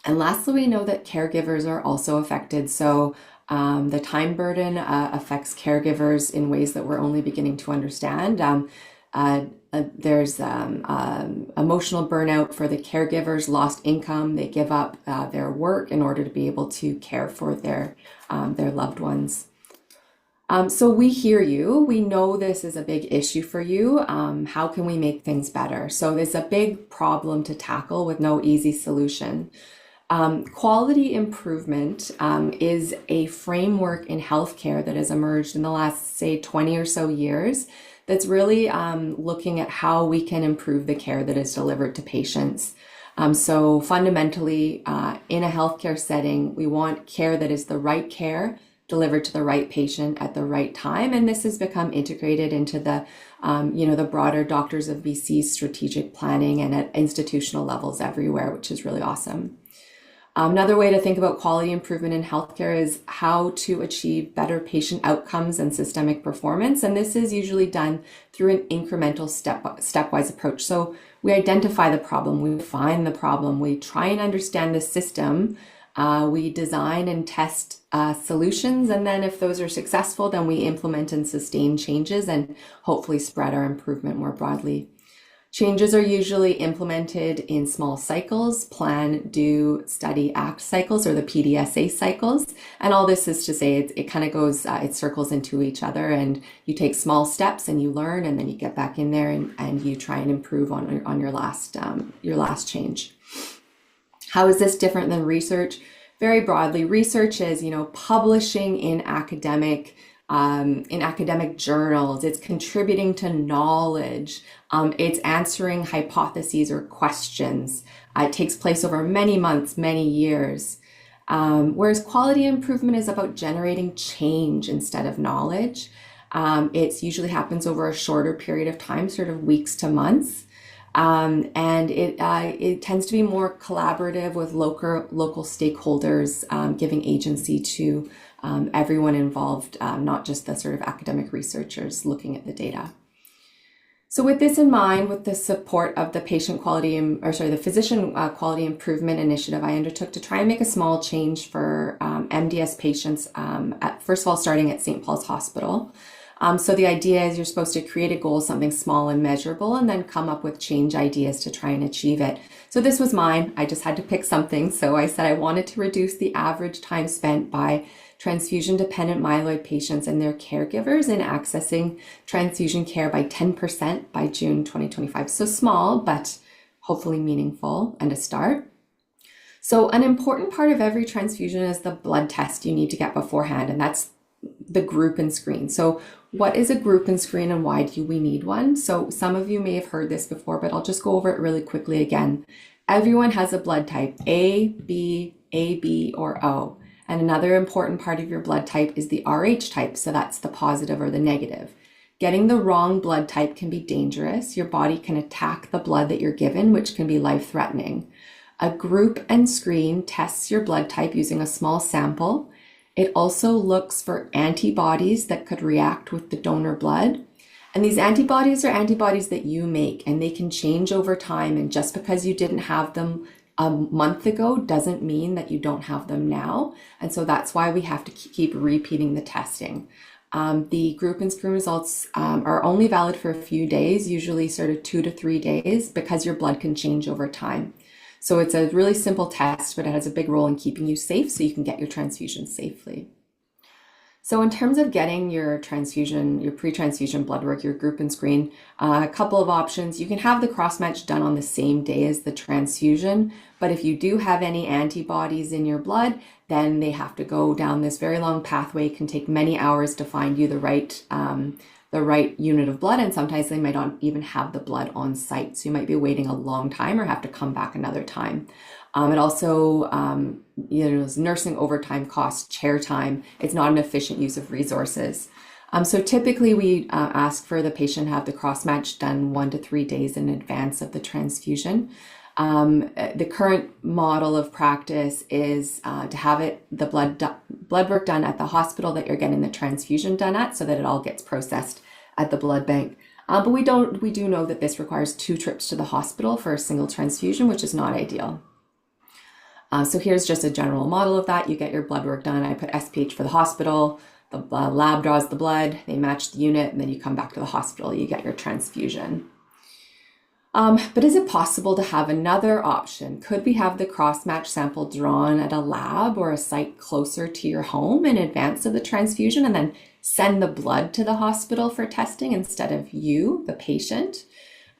And lastly, we know that caregivers are also affected. So the time burden affects caregivers in ways that we're only beginning to understand. There's emotional burnout for the caregivers, lost income. They give up their work in order to be able to care for their loved ones. So we hear you. We know this is a big issue for you. How can we make things better? So there's a big problem to tackle with no easy solution. Quality improvement is a framework in healthcare that has emerged in the last, say, 20 or so years that's really looking at how we can improve the care that is delivered to patients. So fundamentally, in a healthcare setting, we want care that is the right care delivered to the right patient at the right time. And this has become integrated into the broader Doctors of BC's strategic planning and at institutional levels everywhere, which is really awesome. Another way to think about quality improvement in healthcare is how to achieve better patient outcomes and systemic performance. And this is usually done through an incremental stepwise approach. So we identify the problem, we find the problem, we try and understand the system, we design and test solutions. And then if those are successful, then we implement and sustain changes and hopefully spread our improvement more broadly. Changes are usually implemented in small cycles, plan, do, study, act cycles, or the PDSA cycles. And all this is to say it kind of goes, it circles into each other, and you take small steps and you learn, and then you get back in there and you try and improve on your last change. How is this different than research? Very broadly, research is, publishing in academic journals, it's contributing to knowledge, it's answering hypotheses or questions. It takes place over many months, many years. Whereas quality improvement is about generating change instead of knowledge. It usually happens over a shorter period of time, sort of weeks to months. And it tends to be more collaborative with local stakeholders, giving agency to everyone involved, not just the sort of academic researchers looking at the data. So with this in mind, with the support of the the physician quality improvement initiative, I undertook to try and make a small change for MDS patients, first of all, starting at St. Paul's Hospital. So the idea is you're supposed to create a goal, something small and measurable, and then come up with change ideas to try and achieve it. So this was mine. I just had to pick something. So I said I wanted to reduce the average time spent by transfusion-dependent myeloid patients and their caregivers in accessing transfusion care by 10% by June 2025. So small, but hopefully meaningful and a start. So an important part of every transfusion is the blood test you need to get beforehand, and that's the group and screen. So what is a group and screen and why do we need one? So some of you may have heard this before, but I'll just go over it really quickly again. Everyone has a blood type, A, B, or O. And another important part of your blood type is the Rh type. So that's the positive or the negative. Getting the wrong blood type can be dangerous. Your body can attack the blood that you're given, which can be life-threatening. A group and screen tests your blood type using a small sample. It also looks for antibodies that could react with the donor blood. And these antibodies are antibodies that you make, and they can change over time. And just because you didn't have them a month ago doesn't mean that you don't have them now. And so that's why we have to keep repeating the testing. The group and screen results are only valid for a few days, usually sort of 2 to 3 days, because your blood can change over time. So it's a really simple test, but it has a big role in keeping you safe so you can get your transfusion safely. So in terms of getting your transfusion, your pre-transfusion blood work, your group and screen, a couple of options. You can have the cross-match done on the same day as the transfusion, but if you do have any antibodies in your blood, then they have to go down this very long pathway. It can take many hours to find you the right unit of blood, and sometimes they might not even have the blood on site. So you might be waiting a long time or have to come back another time. It also, is nursing overtime costs, chair time. It's not an efficient use of resources. So typically we ask for the patient to have the cross-match done 1 to 3 days in advance of the transfusion. The current model of practice is to have the blood work done at the hospital that you're getting the transfusion done at, so that it all gets processed at the blood bank. But we do know that this requires 2 trips to the hospital for a single transfusion, which is not ideal. So here's just a general model of that. You get your blood work done. I put SPH for the hospital. The lab draws the blood. They match the unit, and then you come back to the hospital. You get your transfusion. But is it possible to have another option? Could we have the cross-match sample drawn at a lab or a site closer to your home in advance of the transfusion, and then send the blood to the hospital for testing instead of you, the patient?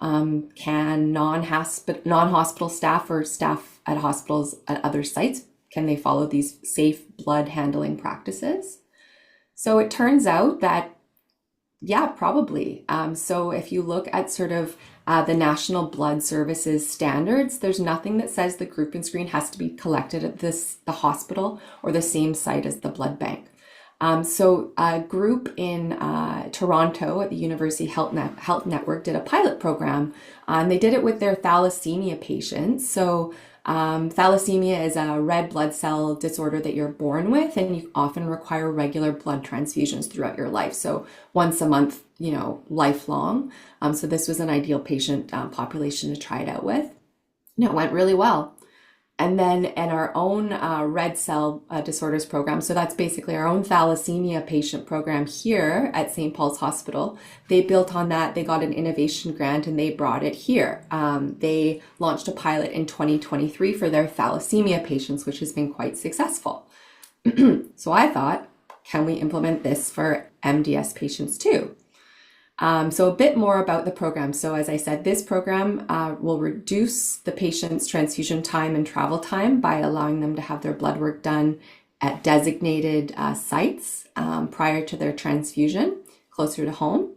Can non-hospital staff or staff at hospitals at other sites, can they follow these safe blood handling practices? So it turns out that, yeah, probably. So if you look at sort of the National Blood Services standards, there's nothing that says the group and screen has to be collected at the hospital or the same site as the blood bank. So a group in Toronto at the University Health Network did a pilot program, and they did it with their thalassemia patients. So thalassemia is a red blood cell disorder that you're born with, and you often require regular blood transfusions throughout your life. So once a month, lifelong. So this was an ideal patient population to try it out with. And it went really well. And then in our own red cell disorders program, so that's basically our own thalassemia patient program here at St. Paul's Hospital, they built on that. They got an innovation grant and they brought it here. They launched a pilot in 2023 for their thalassemia patients, which has been quite successful. So I thought, can we implement this for MDS patients too? So a bit more about the program. So as I said, this program will reduce the patient's transfusion time and travel time by allowing them to have their blood work done at designated sites prior to their transfusion, closer to home.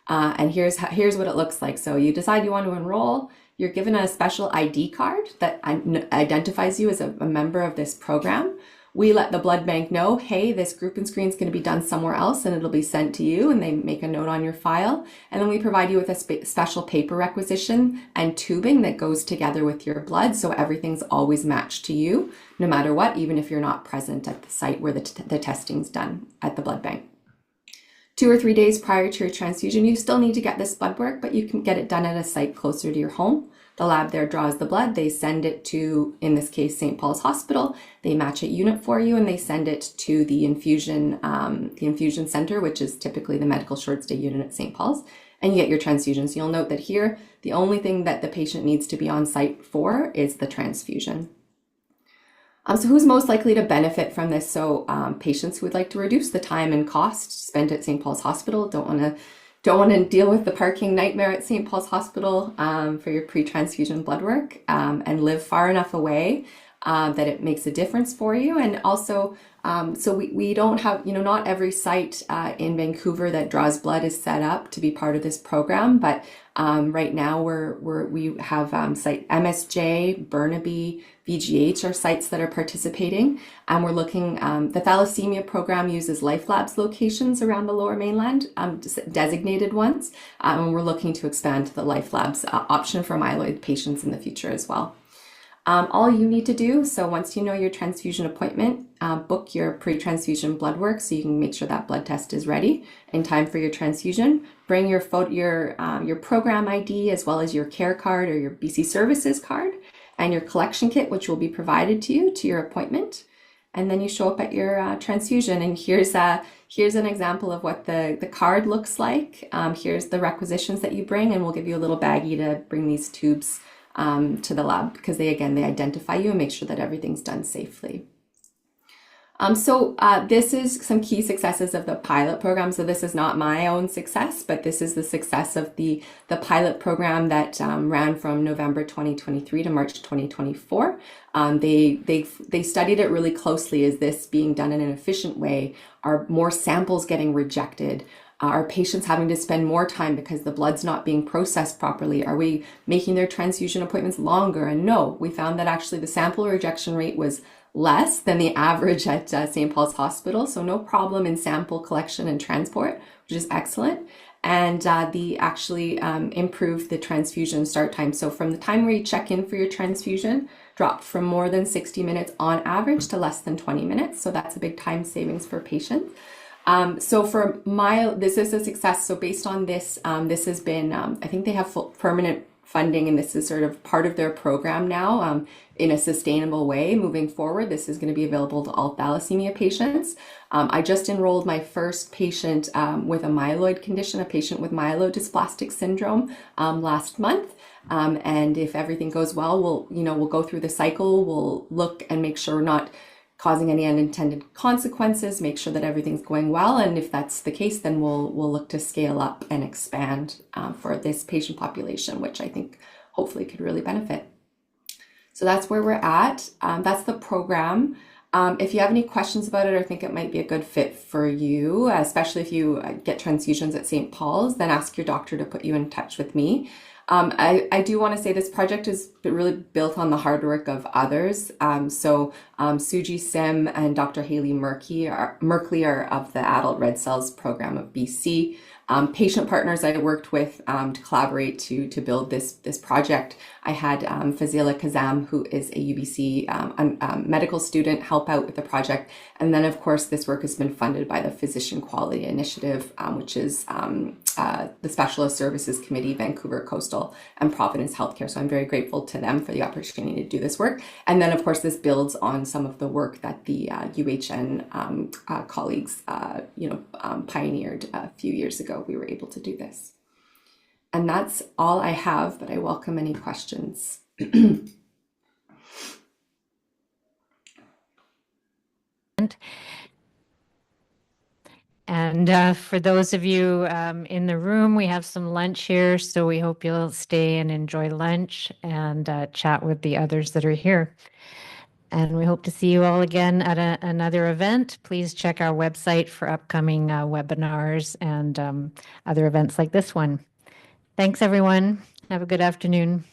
And here's what it looks like. So you decide you want to enroll. You're given a special ID card that identifies you as a member of this program. We let the blood bank know, hey, this group and screen is going to be done somewhere else and it'll be sent to you, and they make a note on your file. And then we provide you with a special paper requisition and tubing that goes together with your blood, so everything's always matched to you, no matter what, even if you're not present at the site where the testing's done at the blood bank. 2 or 3 days prior to your transfusion, you still need to get this blood work, but you can get it done at a site closer to your home. The lab there draws the blood, they send it to, in this case, St. Paul's Hospital. They match a unit for you and they send it to the infusion center, which is typically the medical short stay unit at St. Paul's, and you get your transfusions. You'll note that here, the only thing that the patient needs to be on site for is the transfusion. So who's most likely to benefit from this? So patients who would like to reduce the time and cost spent at St. Paul's Hospital, don't want to deal with the parking nightmare at St. Paul's Hospital for your pre-transfusion blood work, and live far enough away that it makes a difference for you. And also, so we don't have, not every site in Vancouver that draws blood is set up to be part of this program, but right now we have site MSJ, Burnaby, VGH are sites that are participating, and we're looking, the thalassemia program uses Life Labs locations around the Lower Mainland, designated ones, and we're looking to expand to the Life Labs option for myeloid patients in the future as well. All you need to do, so once you know your transfusion appointment, book your pre-transfusion blood work so you can make sure that blood test is ready in time for your transfusion. Bring your program ID as well as your care card or your BC Services card and your collection kit, which will be provided to you to your appointment. And then you show up at your transfusion. And here's an example of what the card looks like. Here's the requisitions that you bring, and we'll give you a little baggie to bring these tubes to the lab, because they identify you and make sure that everything's done safely. This is some key successes of the pilot program. So this is not my own success, but this is the success of the pilot program that ran from November 2023 to March 2024. They studied it really closely. Is this being done in an efficient way? Are more samples getting rejected? Are patients having to spend more time because the blood's not being processed properly? Are we making their transfusion appointments longer? And no, we found that actually the sample rejection rate was less than the average at St. Paul's Hospital. So no problem in sample collection and transport, which is excellent. And the actually improved the transfusion start time. So from the time where you check in for your transfusion, dropped from more than 60 minutes on average to less than 20 minutes. So that's a big time savings for patients. So for this is a success. So based on this, this has been, I think they have full permanent funding, and this is sort of part of their program now in a sustainable way moving forward. This is going to be available to all thalassemia patients. I just enrolled my first patient with a myeloid condition, a patient with myelodysplastic syndrome last month. And if everything goes well, we'll go through the cycle. We'll look and make sure we're not causing any unintended consequences, make sure that everything's going well. And if that's the case, then we'll look to scale up and expand for this patient population, which I think hopefully could really benefit. So that's where we're at. That's the program. If you have any questions about it or think it might be a good fit for you, especially if you get transfusions at St. Paul's, then ask your doctor to put you in touch with me. I do want to say this project is really built on the hard work of others. Suji Sim and Dr. Haley Merkley are of the Adult Red Cells program of BC. Patient partners I worked with to collaborate to build this project. I had Fazila Kazam, who is a UBC medical student, help out with the project. And then, of course, this work has been funded by the Physician Quality Initiative, which is the Specialist Services Committee, Vancouver Coastal, and Providence Healthcare. So I'm very grateful to them for the opportunity to do this work. And then, of course, this builds on some of the work that the UHN colleagues, pioneered a few years ago. We were able to do this. And that's all I have, but I welcome any questions. And for those of you in the room, we have some lunch here, so we hope you'll stay and enjoy lunch and chat with the others that are here. And we hope to see you all again at another event. Please check our website for upcoming webinars and other events like this one. Thanks, everyone. Have a good afternoon.